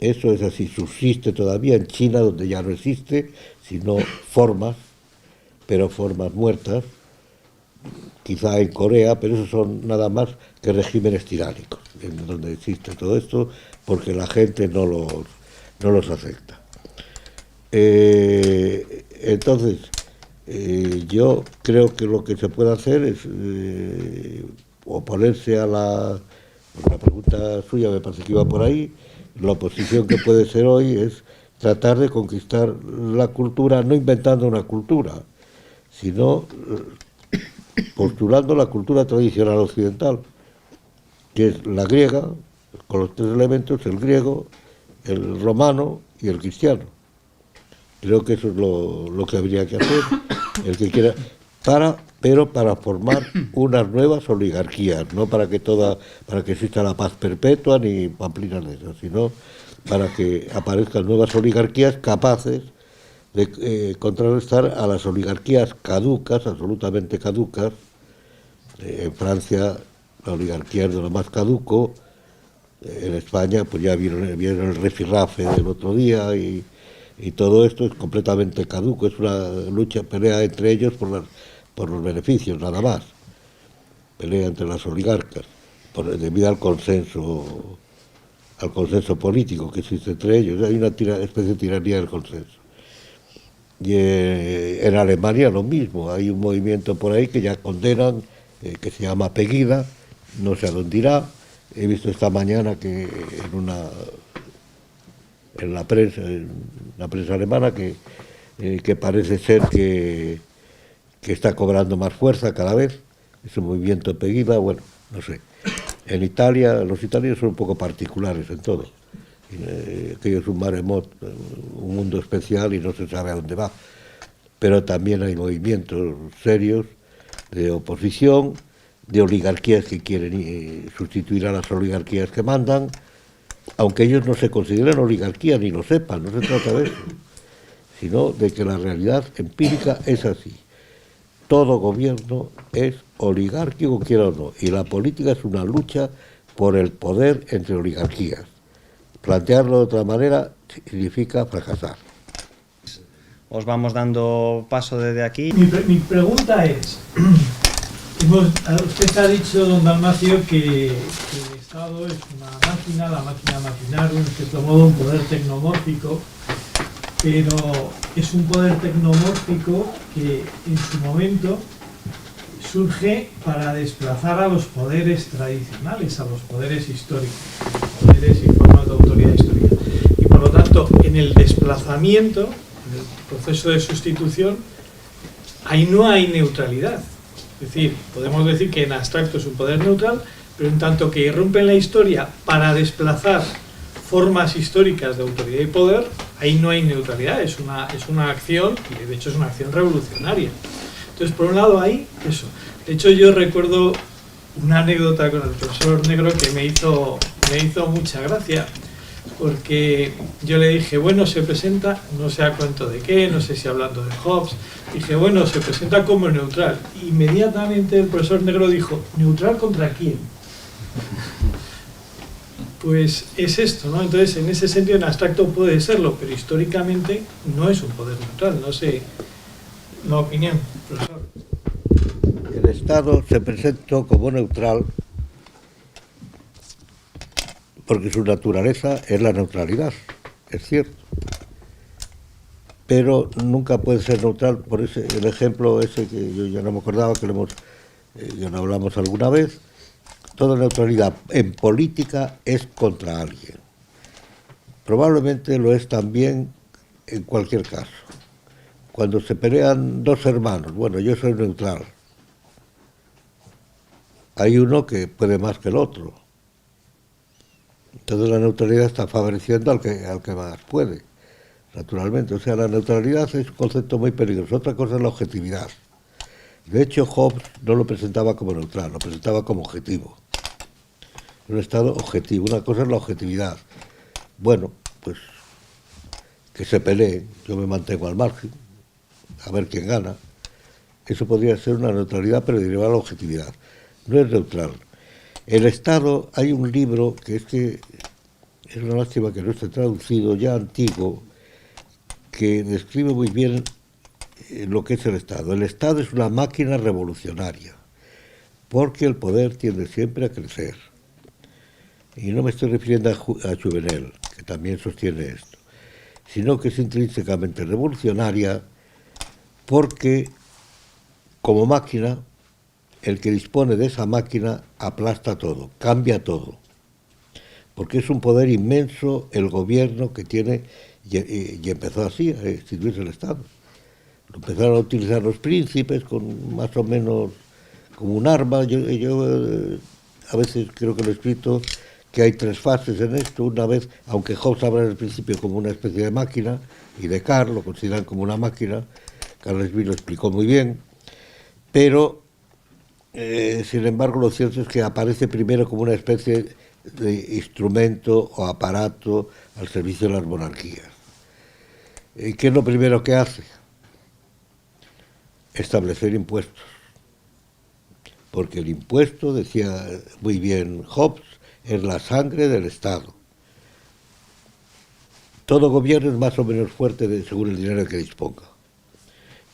Eso es así, subsiste todavía en China, donde ya no existe, sino formas, pero formas muertas, quizá en Corea, pero esos son nada más que regímenes tiránicos, en donde existe todo esto, porque la gente no los acepta. Entonces, yo creo que lo que se puede hacer es oponerse a la pregunta suya me parece que iba por ahí. La oposición que puede ser hoy es tratar de conquistar la cultura, no inventando una cultura, sino postulando la cultura tradicional occidental, que es la griega, con los tres elementos, el griego, el romano y el cristiano. Creo que eso es lo que habría que hacer, el que quiera, pero para formar unas nuevas oligarquías, no para que exista la paz perpetua ni pamplinas de eso, sino para que aparezcan nuevas oligarquías capaces de contrarrestar a las oligarquías caducas, absolutamente caducas. En Francia la oligarquía es de lo más caduco, en España pues ya vieron el rifirrafe del otro día y todo esto es completamente caduco, es una pelea entre ellos por los beneficios, nada más. Pelea entre las oligarcas, debido al consenso político que existe entre ellos. Hay una especie de tiranía del consenso. Y en Alemania lo mismo, hay un movimiento por ahí que ya condenan, que se llama Pegida, no sé a dónde irá. He visto esta mañana que en la prensa alemana que parece ser que está cobrando más fuerza cada vez, ese movimiento Pegida, bueno, no sé. En Italia, los italianos son un poco particulares en todo. Aquello es un maremoto, un mundo especial y no se sabe a dónde va. Pero también hay movimientos serios de oposición, de oligarquías que quieren sustituir a las oligarquías que mandan, aunque ellos no se consideren oligarquía ni lo sepan, no se trata de eso, sino de que la realidad empírica es así. Todo gobierno es oligárquico, quiera o no, y la política es una lucha por el poder entre oligarquías. Plantearlo de otra manera significa fracasar. Os vamos dando paso desde aquí. Mi pregunta es, usted ha dicho, don Dalmacio, que el Estado es una máquina, la máquina maquinarum, en cierto modo un poder tecnomórfico, pero es un poder tecnomórfico que en su momento surge para desplazar a los poderes tradicionales, a los poderes históricos, poderes y formas de autoridad histórica. Y por lo tanto, en el desplazamiento, en el proceso de sustitución, ahí no hay neutralidad. Es decir, podemos decir que en abstracto es un poder neutral, pero en tanto que irrumpe en la historia para desplazar formas históricas de autoridad y poder, ahí no hay neutralidad, es una acción, y de hecho es una acción revolucionaria. Entonces, por un lado hay eso. De hecho, yo recuerdo una anécdota con el profesor Negro que me hizo mucha gracia, porque yo le dije, bueno, se presenta, no sé a cuento de qué, no sé si hablando de Hobbes, dije, bueno, se presenta como neutral. Inmediatamente el profesor Negro dijo, ¿neutral contra quién? Pues es esto, ¿no? Entonces, en ese sentido, en abstracto puede serlo, pero históricamente no es un poder neutral, no sé, la opinión, profesor. El Estado se presentó como neutral porque su naturaleza es la neutralidad, es cierto. Pero nunca puede ser neutral, por el ejemplo ese que yo ya no me acordaba, que ya lo hablamos alguna vez. Toda neutralidad en política es contra alguien. Probablemente lo es también en cualquier caso. Cuando se pelean dos hermanos, bueno, yo soy neutral. Hay uno que puede más que el otro. Entonces la neutralidad está favoreciendo al que más puede, naturalmente. O sea, la neutralidad es un concepto muy peligroso. Otra cosa es la objetividad. De hecho, Hobbes no lo presentaba como neutral, lo presentaba como objetivo. Un estado objetivo. Una cosa es la objetividad. Bueno, pues que se peleen, yo me mantengo al margen, a ver quién gana. Eso podría ser una neutralidad, pero derivada a la objetividad. No es neutral. El Estado, hay un libro que es una lástima que no esté traducido, ya antiguo, que describe muy bien lo que es el Estado. El Estado es una máquina revolucionaria, porque el poder tiende siempre a crecer. Y no me estoy refiriendo a Juvenal, que también sostiene esto, sino que es intrínsecamente revolucionaria porque, como máquina, el que dispone de esa máquina aplasta todo, cambia todo. Porque es un poder inmenso el gobierno que tiene, y empezó así a instituirse el Estado. Lo empezaron a utilizar los príncipes con más o menos como un arma. Yo a veces creo que lo he escrito, que hay tres fases en esto. Una vez, aunque Hobbes habla en el principio como una especie de máquina, y Descartes lo consideran como una máquina, Carl Smith lo explicó muy bien, pero sin embargo lo cierto es que aparece primero como una especie de instrumento o aparato al servicio de las monarquías. ¿Qué es lo primero que hace? Establecer impuestos. Porque el impuesto, decía muy bien Hobbes, es la sangre del Estado. Todo gobierno es más o menos fuerte según el dinero que disponga.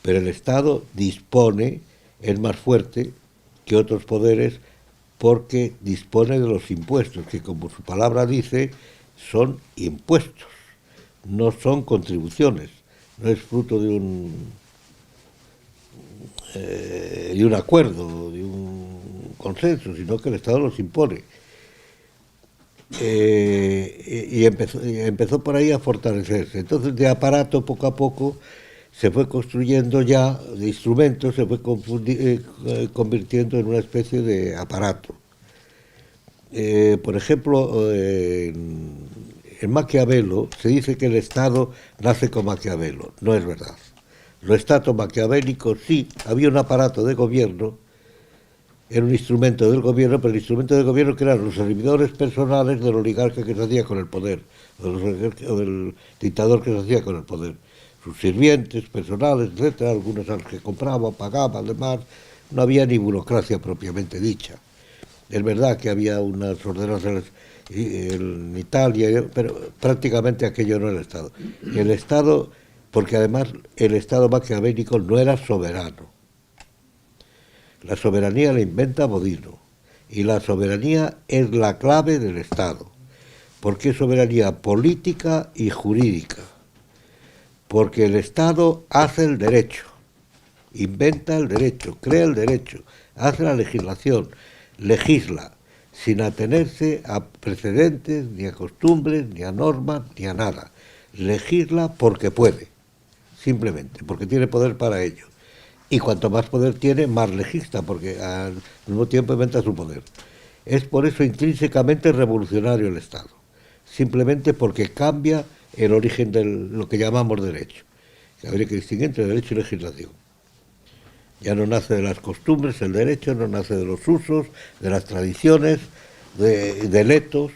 Pero el Estado dispone, es más fuerte que otros poderes porque dispone de los impuestos, que como su palabra dice, son impuestos, no son contribuciones, no es fruto de un acuerdo, de un consenso, sino que el Estado los impone. Y empezó por ahí a fortalecerse. Entonces, de aparato, poco a poco, se fue construyendo ya, de instrumentos, se fue convirtiendo en una especie de aparato. Por ejemplo, en Maquiavelo se dice que el Estado nace con Maquiavelo. No es verdad. Los estados maquiavélicos, sí, había un aparato de gobierno, era un instrumento del gobierno, pero el instrumento del gobierno que eran los servidores personales del oligarca que se hacía con el poder, o del dictador que se hacía con el poder. Sus sirvientes personales, etcétera, algunos a los que compraba, pagaba, además, no había ni burocracia propiamente dicha. Es verdad que había unas ordenanzas en Italia, pero prácticamente aquello no era el Estado. El Estado, porque además el Estado maquiavélico no era soberano. La soberanía la inventa Bodino, y la soberanía es la clave del Estado, porque es soberanía política y jurídica. Porque el Estado hace el derecho, inventa el derecho, crea el derecho, hace la legislación, legisla, sin atenerse a precedentes, ni a costumbres, ni a normas, ni a nada. Legisla porque puede, simplemente, porque tiene poder para ello. Y cuanto más poder tiene, más legisla, porque al mismo tiempo inventa su poder. Es por eso intrínsecamente revolucionario el Estado, simplemente porque cambia el origen de lo que llamamos derecho. Habría que distinguir entre derecho y legislación. Ya no nace de las costumbres el derecho, no nace de los usos, de las tradiciones, de letos,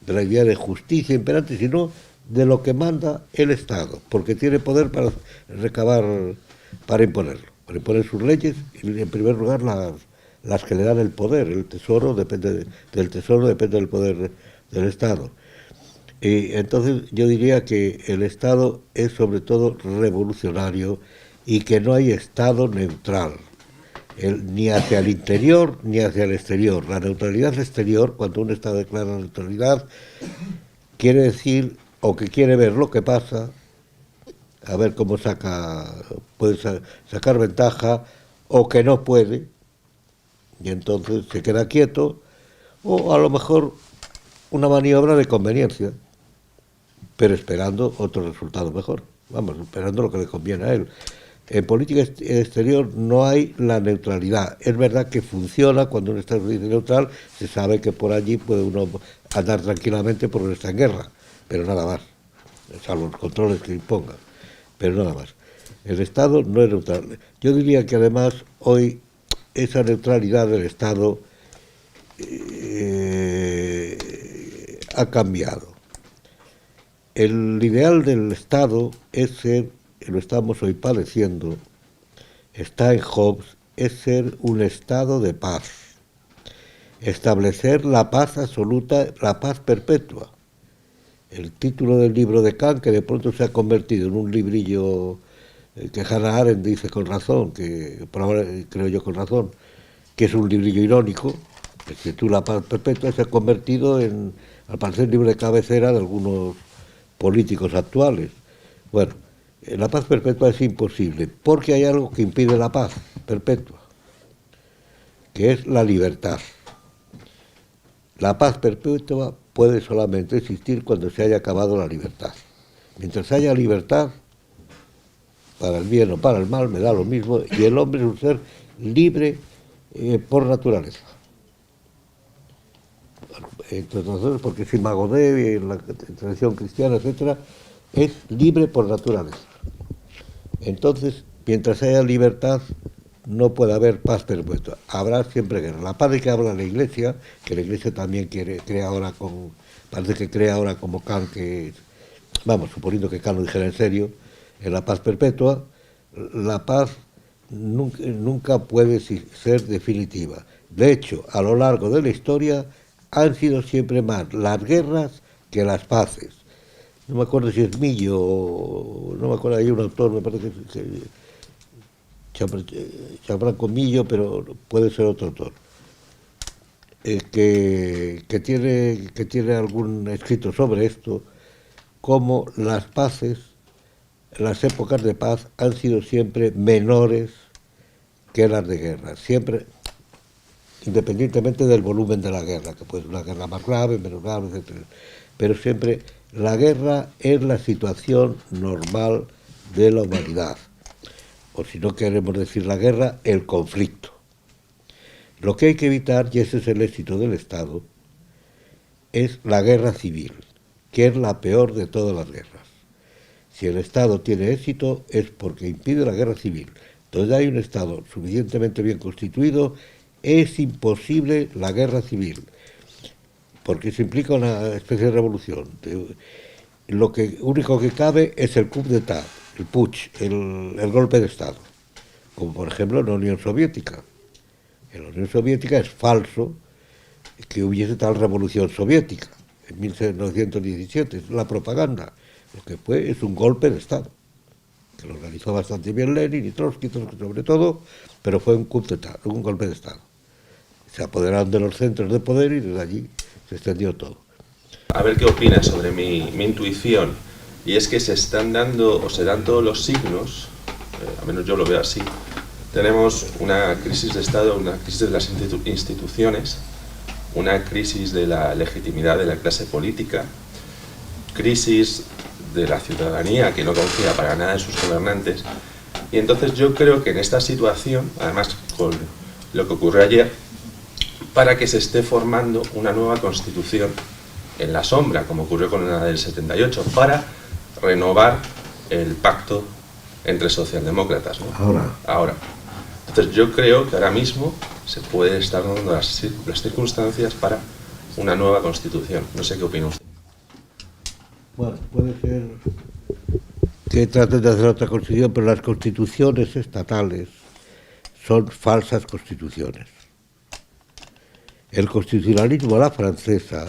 de la idea de justicia imperante, sino de lo que manda el Estado, porque tiene poder para recabar, para imponer sus leyes, y en primer lugar las que le dan el poder. El tesoro depende del tesoro, depende del poder del Estado. Y entonces yo diría que el Estado es sobre todo revolucionario y que no hay Estado neutral, ni hacia el interior ni hacia el exterior. La neutralidad exterior, cuando un Estado declara neutralidad, quiere decir o que quiere ver lo que pasa, a ver cómo puede sacar ventaja, o que no puede, y entonces se queda quieto, o a lo mejor una maniobra de conveniencia, pero esperando otro resultado mejor, vamos, esperando lo que le conviene a él. En política exterior no hay la neutralidad. Es verdad que funciona cuando uno está neutral, se sabe que por allí puede uno andar tranquilamente porque no está en guerra, pero nada más, salvo los controles que impongan, pero nada más. El Estado no es neutral. Yo diría que además hoy esa neutralidad del Estado ha cambiado. El ideal del Estado es ser, lo estamos hoy padeciendo, está en Hobbes, es ser un estado de paz, establecer la paz absoluta, la paz perpetua. El título del libro de Kant, que de pronto se ha convertido en un librillo que Hannah Arendt dice con razón, que por ahora creo yo con razón, que es un librillo irónico, el título La paz perpetua se ha convertido en, al parecer, libro de cabecera de algunos políticos actuales. Bueno, la paz perpetua es imposible, porque hay algo que impide la paz perpetua, que es la libertad. La paz perpetua puede solamente existir cuando se haya acabado la libertad. Mientras haya libertad, para el bien o para el mal, me da lo mismo, y el hombre es un ser libre por naturaleza. Bueno, entre nosotros, porque si Magodé, en la tradición cristiana, etcétera, es libre por naturaleza. Entonces, mientras haya libertad, no puede haber paz perpetua. Habrá siempre guerra. La paz de que habla la Iglesia, que la Iglesia también crea ahora parece que crea ahora como Kant, que, vamos, suponiendo que Kant lo dijera en serio, en la paz perpetua, la paz nunca puede ser definitiva. De hecho, a lo largo de la historia han sido siempre más las guerras que las paces. No me acuerdo si es Millo o no me acuerdo, hay un autor, me parece que Gianfranco Millo, pero puede ser otro autor, que tiene algún escrito sobre esto, cómo las paces, las épocas de paz han sido siempre menores que las de guerra, siempre, independientemente del volumen de la guerra, que puede ser una guerra más grave, menos grave, etc. Pero siempre la guerra es la situación normal de la humanidad, o si no queremos decir la guerra, el conflicto. Lo que hay que evitar, y ese es el éxito del Estado, es la guerra civil, que es la peor de todas las guerras. Si el Estado tiene éxito es porque impide la guerra civil. Donde hay un Estado suficientemente bien constituido, es imposible la guerra civil, porque se implica una especie de revolución. Lo único que cabe es el coup d'état, el putsch, el golpe de Estado, como por ejemplo en la Unión Soviética. En la Unión Soviética es falso que hubiese tal revolución soviética en 1917, es la propaganda. Lo que fue es un golpe de Estado, que lo organizó bastante bien Lenin y Trotsky sobre todo, pero fue un coup d'état, un golpe de Estado. Se apoderaron de los centros de poder y desde allí se extendió todo. A ver qué opinas sobre mi intuición, y es que se están dando, o se dan todos los signos, al menos yo lo veo así. Tenemos una crisis de Estado, una crisis de las instituciones, una crisis de la legitimidad de la clase política, crisis de la ciudadanía que no confía para nada en sus gobernantes. Y entonces yo creo que en esta situación, además con lo que ocurrió ayer, para que se esté formando una nueva constitución en la sombra, como ocurrió con la del 78, para renovar el pacto entre socialdemócratas, ¿no? Ahora. Entonces yo creo que ahora mismo se pueden estar dando las circunstancias para una nueva Constitución. No sé qué opina usted. Bueno, puede ser que traten de hacer otra constitución, pero las constituciones estatales son falsas constituciones. El constitucionalismo a la francesa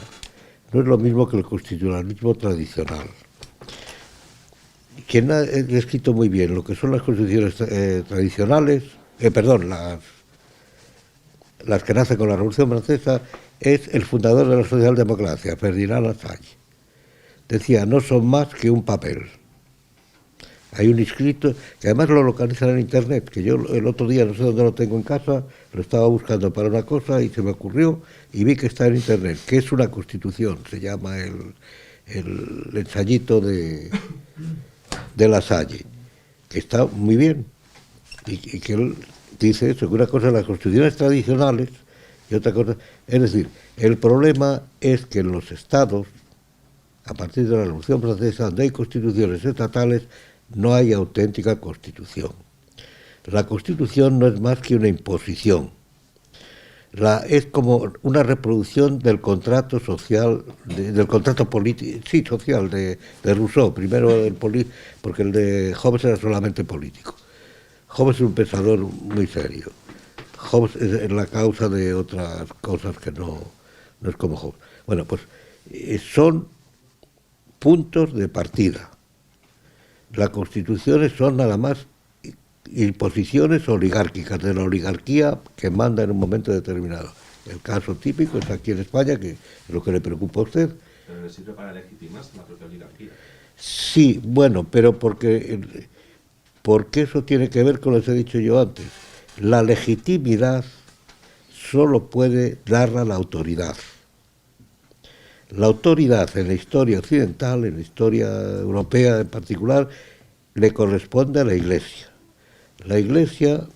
no es lo mismo que el constitucionalismo tradicional. Quien ha descrito muy bien lo que son las constituciones tradicionales, las que nacen con la Revolución Francesa, es el fundador de la socialdemocracia, Ferdinand Lassalle. Decía, no son más que un papel. Hay un inscrito, que además lo localizan en internet, que yo el otro día, no sé dónde lo tengo en casa, lo estaba buscando para una cosa y se me ocurrió y vi que está en internet, que es una constitución, se llama el ensayito de Lassalle, que está muy bien, y que él dice eso, que una cosa son las constituciones tradicionales y otra cosa, es decir, el problema es que en los estados, a partir de la Revolución Francesa, donde hay constituciones estatales, no hay auténtica constitución. La constitución no es más que una imposición. Es como una reproducción del contrato social, del contrato político, sí, social, de Rousseau, primero porque el de Hobbes era solamente político. Hobbes es un pensador muy serio. Hobbes es la causa de otras cosas que no es como Hobbes. Bueno, pues son puntos de partida. Las constituciones son nada más imposiciones oligárquicas de la oligarquía que manda en un momento determinado. El caso típico es aquí en España, que es lo que le preocupa a usted. Pero le sirve para legitimar la propia oligarquía. Sí, bueno, pero porque eso tiene que ver con lo que he dicho yo antes. La legitimidad solo puede darla la autoridad. La autoridad en la historia occidental, en la historia europea en particular, le corresponde a la Iglesia. La Iglesia,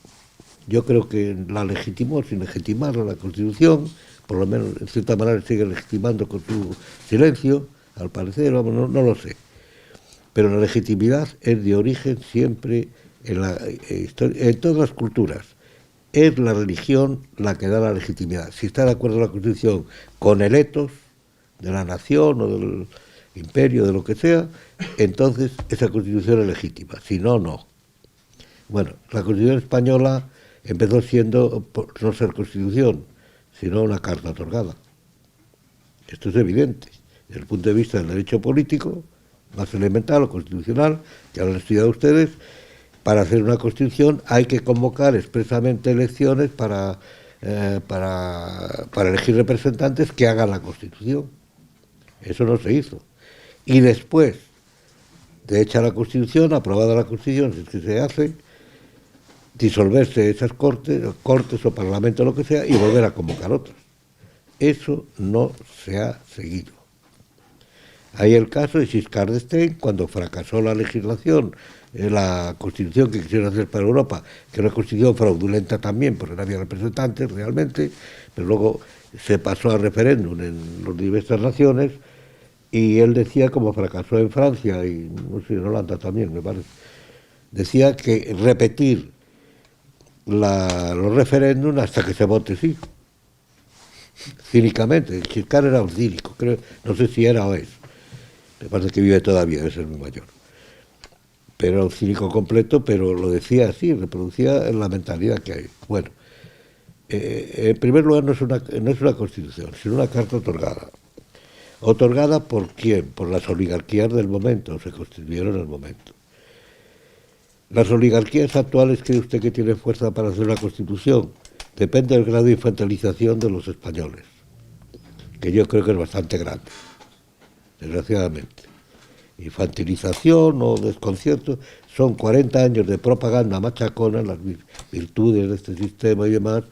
yo creo que la legitimó sin legitimarla la Constitución, por lo menos en cierta manera sigue legitimando con su silencio, al parecer, vamos, no lo sé. Pero la legitimidad es de origen siempre en todas las culturas. Es la religión la que da la legitimidad. Si está de acuerdo la Constitución con electos de la nación o del imperio, de lo que sea, entonces esa Constitución es legítima, si no, no. Bueno, la Constitución española empezó siendo, por no ser Constitución, sino una carta otorgada. Esto es evidente, desde el punto de vista del derecho político, más elemental o constitucional, que han estudiado ustedes. Para hacer una Constitución hay que convocar expresamente elecciones para elegir representantes que hagan la Constitución. Eso no se hizo. Y después de hecha la Constitución, aprobada la Constitución, si es que se hace, disolverse esas cortes o parlamento, lo que sea, y volver a convocar otras. Eso no se ha seguido. Hay el caso de Giscard d'Estaing, cuando fracasó la legislación, la Constitución que quisieron hacer para Europa, que era una Constitución fraudulenta también, porque no había representantes realmente, pero luego se pasó a referéndum en las diversas naciones, y él decía, como fracasó en Francia, y no sé, en Holanda también, me parece, decía que repetir los referéndums hasta que se vote sí. Cínicamente, Giscard era un cínico, creo, no sé si era o es. Me parece que vive todavía, debe ser muy mayor. Pero era un cínico completo, pero lo decía así, reproducía la mentalidad que hay. Bueno, en primer lugar no es una constitución, sino una carta otorgada. ¿Otorgada por quién? Por las oligarquías del momento, se constituyeron en el momento. Las oligarquías actuales, ¿cree usted que tienen fuerza para hacer una constitución? Depende del grado de infantilización de los españoles, que yo creo que es bastante grande, desgraciadamente. Infantilización o desconcierto son 40 años de propaganda machacona, las virtudes de este sistema y demás.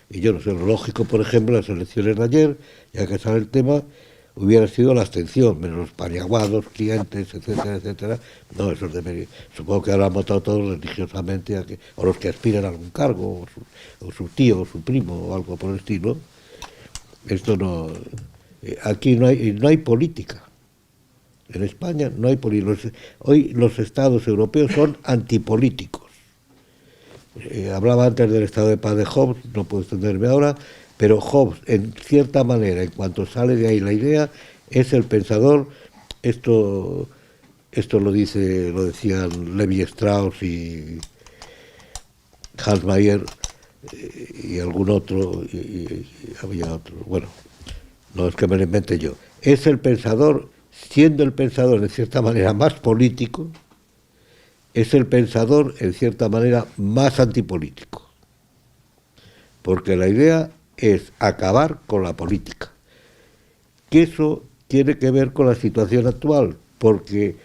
Y yo no sé, lo lógico, por ejemplo, las elecciones de ayer, ya que sale el tema, hubiera sido la abstención, menos los paniaguados, clientes, etcétera, etcétera. No, eso debería, supongo que ahora han votado todos religiosamente, o los que aspiran a algún cargo, o su tío, o su primo, o algo por el estilo. Esto no... Aquí no hay política. En España no hay política. Hoy los estados europeos son antipolíticos. Hablaba antes del estado de paz de Hobbes, no puedo extenderme ahora, Pero Hobbes, en cierta manera, en cuanto sale de ahí la idea, es el pensador. Esto lo decían Levi Strauss y Hans Mayer y algún otro, y había otro. Bueno, no es que me lo invente yo. Es el pensador, siendo el pensador en cierta manera más político, es el pensador en cierta manera más antipolítico. Porque la idea es acabar con la política. Que eso tiene que ver con la situación actual, porque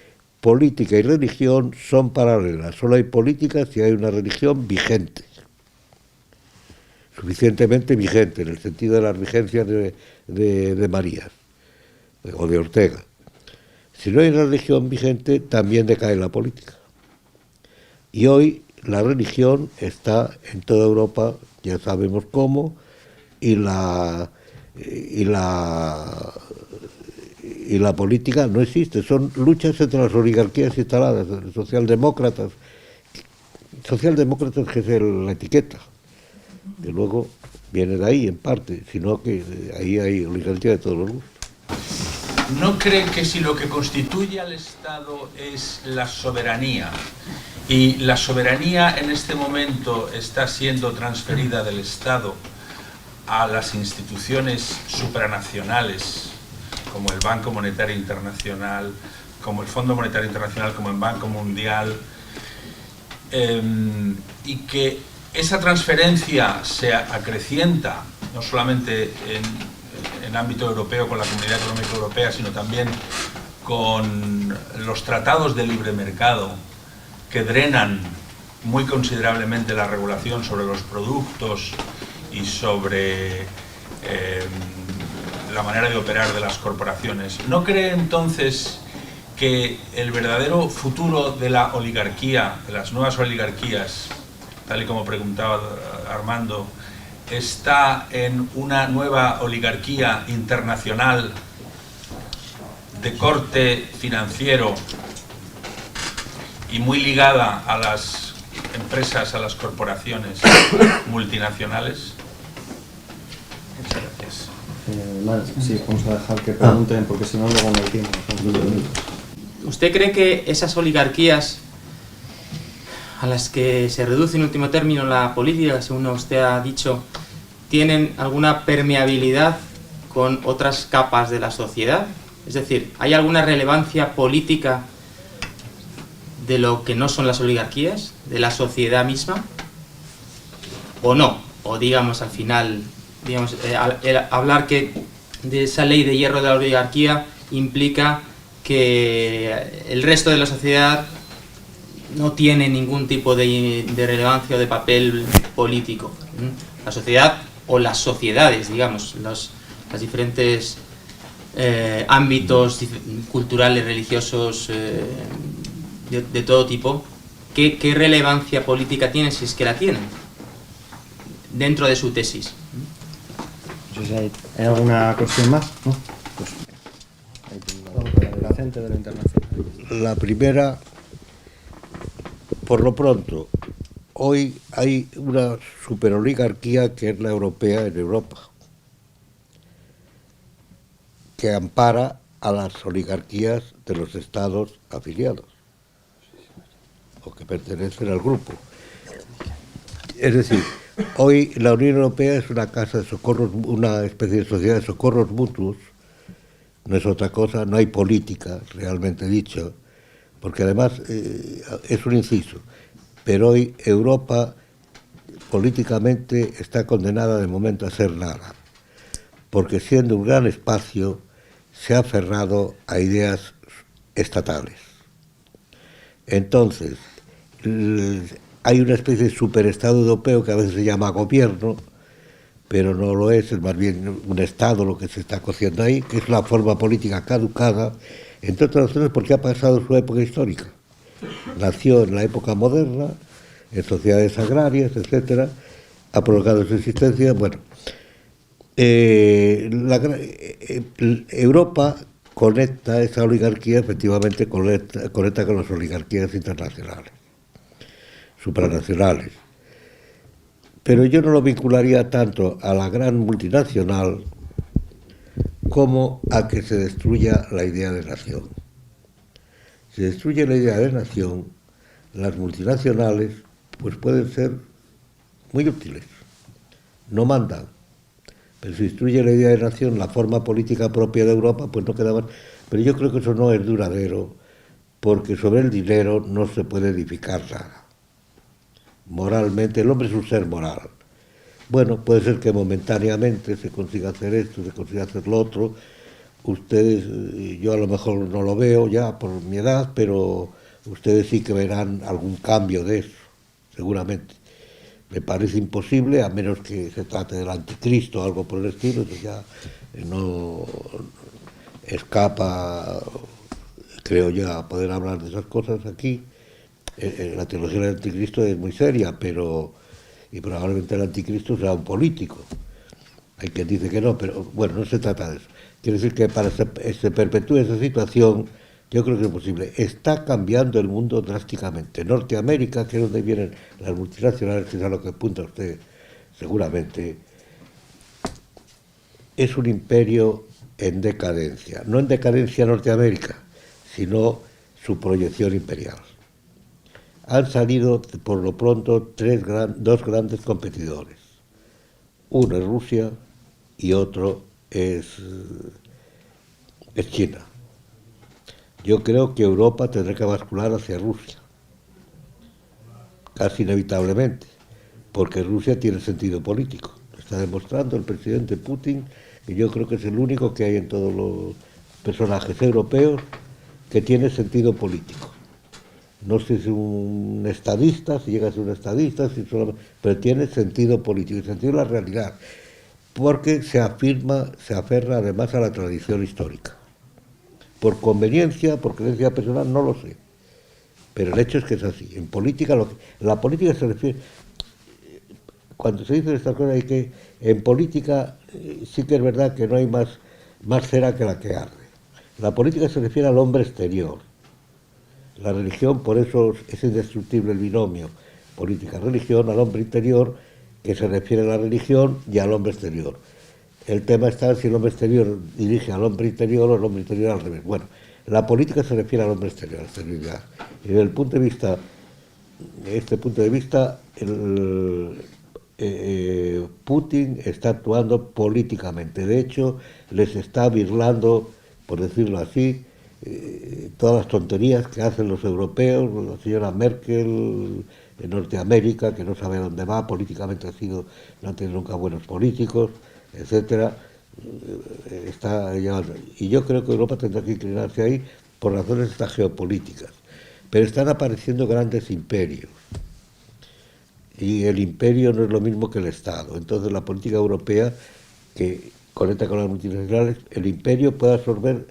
política y religión son paralelas. Solo hay política si hay una religión vigente, suficientemente vigente, en el sentido de las vigencias de María o de Ortega. Si no hay una religión vigente, también decae la política. Y hoy la religión está en toda Europa, ya sabemos cómo, y la política no existe. Son luchas entre las oligarquías instaladas, socialdemócratas que es la etiqueta, que luego viene de ahí en parte, sino que ahí hay oligarquía de todos los gustos. ¿No cree que si lo que constituye al Estado es la soberanía, y la soberanía en este momento está siendo transferida del Estado a las instituciones supranacionales, como el Banco Monetario Internacional, como el Fondo Monetario Internacional, como el Banco Mundial, y que esa transferencia se acrecienta no solamente en ámbito europeo con la Comunidad Económica Europea, sino también con los tratados de libre mercado que drenan muy considerablemente la regulación sobre los productos y sobre la manera de operar de las corporaciones? ¿No cree entonces que el verdadero futuro de la oligarquía, de las nuevas oligarquías, tal y como preguntaba Armando, está en una nueva oligarquía internacional de corte financiero y muy ligada a las empresas, a las corporaciones multinacionales? Muchas gracias. Sí, vamos a dejar que pregunten, porque si no luego no hay tiempo. ¿Usted cree que esas oligarquías a las que se reduce en último término la política, según usted ha dicho, tienen alguna permeabilidad con otras capas de la sociedad? Es decir, ¿hay alguna relevancia política de lo que no son las oligarquías, de la sociedad misma? ¿O no? O digamos, al final, digamos, hablar que de esa ley de hierro de la oligarquía implica que el resto de la sociedad no tiene ningún tipo de relevancia o de papel político. La sociedad o las sociedades, digamos, los diferentes ámbitos culturales, religiosos, de todo tipo, ¿qué relevancia política tienen, si es que la tienen, dentro de su tesis? ¿Hay alguna cuestión más? ¿No? Pues, la gente de lo internacional. La primera, por lo pronto, hoy hay una superoligarquía que es la europea en Europa, que ampara a las oligarquías de los estados afiliados o que pertenecen al grupo. Es decir, hoy la Unión Europea es una casa de socorros, una especie de sociedad de socorros mutuos. No es otra cosa, no hay política, realmente dicho, porque además es un inciso. Pero hoy Europa políticamente está condenada de momento a ser nada, porque siendo un gran espacio se ha aferrado a ideas estatales. Entonces, hay una especie de superestado europeo que a veces se llama gobierno, pero no lo es más bien un Estado lo que se está cociendo ahí, que es una forma política caducada, entre otras razones porque ha pasado su época histórica. Nació en la época moderna, en sociedades agrarias, etcétera, ha provocado su existencia. Bueno, Europa conecta esa oligarquía, efectivamente conecta con las oligarquías internacionales, supranacionales. Pero yo no lo vincularía tanto a la gran multinacional como a que se destruya la idea de nación. Si destruye la idea de nación, las multinacionales pues pueden ser muy útiles, no mandan. Pero si destruye la idea de nación, la forma política propia de Europa, pues no queda más. Pero yo creo que eso no es duradero, porque sobre el dinero no se puede edificar nada. Moralmente, el hombre es un ser moral. Bueno, puede ser que momentáneamente se consiga hacer esto, se consiga hacer lo otro. Ustedes, yo a lo mejor no lo veo ya por mi edad, pero ustedes sí que verán algún cambio de eso, seguramente. Me parece imposible, a menos que se trate del anticristo o algo por el estilo, eso ya no escapa, creo yo, a poder hablar de esas cosas aquí. La teología del anticristo es muy seria, y probablemente el anticristo será un político. Hay quien dice que no, pero bueno, no se trata de eso. Quiere decir que para que se perpetúe esa situación, yo creo que es posible. Está cambiando el mundo drásticamente. Norteamérica, que es donde vienen las multinacionales, que es a lo que apunta usted seguramente, es un imperio en decadencia. No en decadencia Norteamérica, sino su proyección imperial. Han salido, por lo pronto, dos grandes competidores. Uno es Rusia y otro es China. Yo creo que Europa tendrá que bascular hacia Rusia, casi inevitablemente, porque Rusia tiene sentido político. Está demostrando el presidente Putin, que yo creo que es el único que hay en todos los personajes europeos que tiene sentido político. No sé si es un estadista, si llega a ser un estadista, pero tiene sentido político, sentido de la realidad, porque se aferra además a la tradición histórica. Por conveniencia, por creencia personal, no lo sé. Pero el hecho es que es así. En política, la política se refiere... Cuando se dice estas cosas, en política sí que es verdad que no hay más cera que la que arde. La política se refiere al hombre exterior. La religión, por eso es indestructible el binomio política-religión, al hombre interior, que se refiere a la religión y al hombre exterior. El tema está si el hombre exterior dirige al hombre interior o el hombre interior al revés. Bueno, la política se refiere al hombre exterior, a la exterioridad. Y desde este punto de vista, Putin está actuando políticamente. De hecho, les está birlando, por decirlo así, todas las tonterías que hacen los europeos, la señora Merkel en Norteamérica, que no sabe a dónde va, políticamente no ha tenido nunca buenos políticos, etcétera, está llevando. Y yo creo que Europa tendrá que inclinarse ahí por razones estas geopolíticas. Pero están apareciendo grandes imperios. Y el imperio no es lo mismo que el Estado. Entonces la política europea, que conecta con las multinacionales, el imperio puede absorber,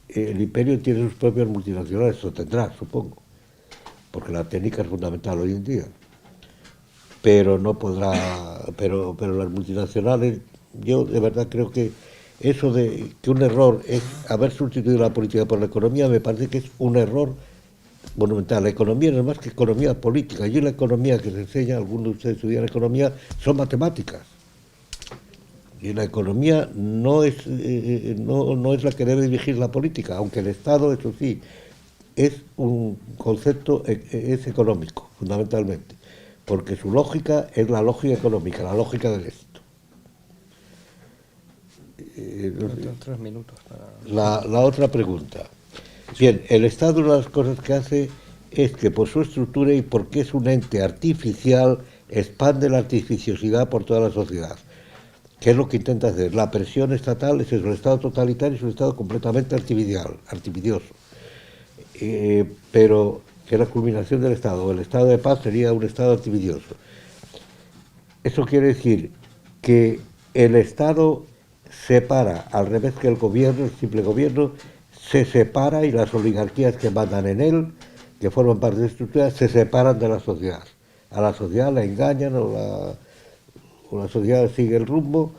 el imperio tiene sus propias multinacionales, eso tendrá, supongo, porque la técnica es fundamental hoy en día. Pero no podrá, pero las multinacionales, yo de verdad creo que eso de que un error es haber sustituido la política por la economía, me parece que es un error monumental. La economía no es más que economía política. Y la economía que se enseña, algunos de ustedes estudian economía, son matemáticas. Y la economía no es la que debe dirigir la política, aunque el Estado, eso sí, es un concepto, es económico, fundamentalmente, porque su lógica es la lógica económica, la lógica del éxito. 3 minutos para... La otra pregunta. Bien, el Estado, una de las cosas que hace es que por su estructura y porque es un ente artificial, expande la artificiosidad por toda la sociedad. ¿Qué es lo que intenta hacer? La presión estatal es eso, el Estado totalitario es un Estado completamente artificioso. Pero que la culminación del Estado, o el Estado de paz, sería un Estado artificioso. Eso quiere decir que el Estado separa, al revés que el gobierno, el simple gobierno, se separa y las oligarquías que mandan en él, que forman parte de la estructura, se separan de la sociedad. A la sociedad la engañan o la sociedad sigue el rumbo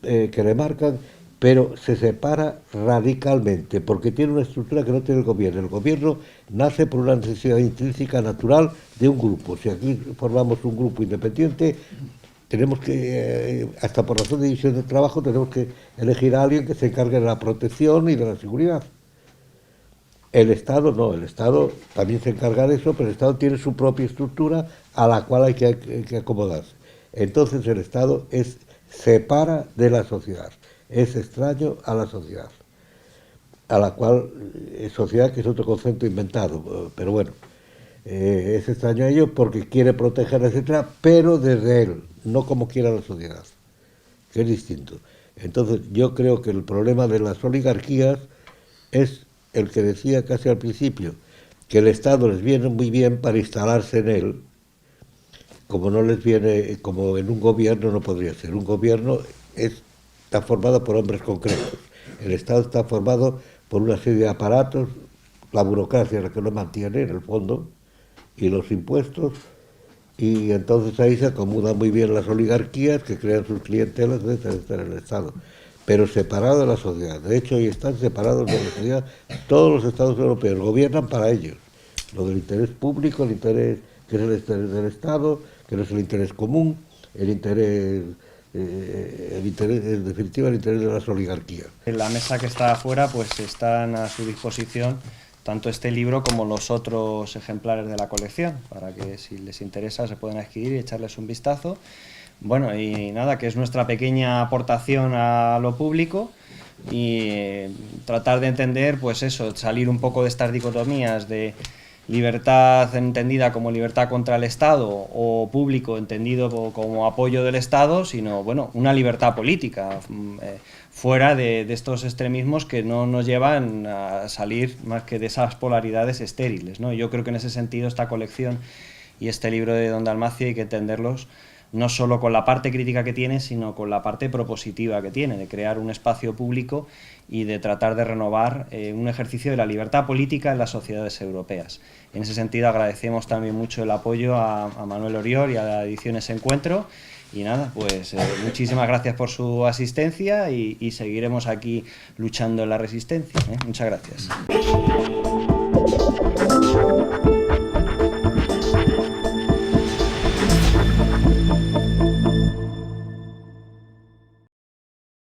que le marcan, pero se separa radicalmente, porque tiene una estructura que no tiene el gobierno. El gobierno nace por una necesidad intrínseca natural de un grupo. Si aquí formamos un grupo independiente, tenemos que, hasta por razón de división de trabajo, tenemos que elegir a alguien que se encargue de la protección y de la seguridad. El Estado no, el Estado también se encarga de eso, pero el Estado tiene su propia estructura a la cual hay que acomodarse. Entonces el Estado separa de la sociedad, es extraño a la sociedad, a la cual, sociedad que es otro concepto inventado, pero bueno, es extraño a ello porque quiere proteger, etcétera, pero desde él, no como quiera la sociedad, que es distinto. Entonces yo creo que el problema de las oligarquías es el que decía casi al principio, que el Estado les viene muy bien para instalarse en él, como no les viene, como en un gobierno no podría ser. Un gobierno está formado por hombres concretos. El Estado está formado por una serie de aparatos, la burocracia es la que lo mantiene en el fondo, y los impuestos, y entonces ahí se acomodan muy bien las oligarquías que crean sus clientelas, etcétera, en el Estado, pero separado de la sociedad. De hecho, hoy están separados de la sociedad. Todos los Estados europeos gobiernan para ellos. Lo del interés público, el interés que es el interés del Estado, que no es el interés común, el interés, en definitiva, el interés de las oligarquías. En la mesa que está afuera, pues están a su disposición tanto este libro como los otros ejemplares de la colección, para que si les interesa se puedan adquirir y echarles un vistazo. Bueno, y nada, que es nuestra pequeña aportación a lo público y tratar de entender, pues eso, salir un poco de estas dicotomías de libertad entendida como libertad contra el Estado o público entendido como apoyo del Estado, sino, bueno, una libertad política fuera de estos extremismos que no nos llevan a salir más que de esas polaridades estériles, ¿no? Yo creo que en ese sentido esta colección y este libro de Don Dalmacio hay que entenderlos no solo con la parte crítica que tiene, sino con la parte propositiva que tiene, de crear un espacio público y de tratar de renovar un ejercicio de la libertad política en las sociedades europeas. En ese sentido agradecemos también mucho el apoyo a Manuel Oriol y a la Ediciones Encuentro. Y nada, pues muchísimas gracias por su asistencia y seguiremos aquí luchando en la resistencia. Muchas gracias.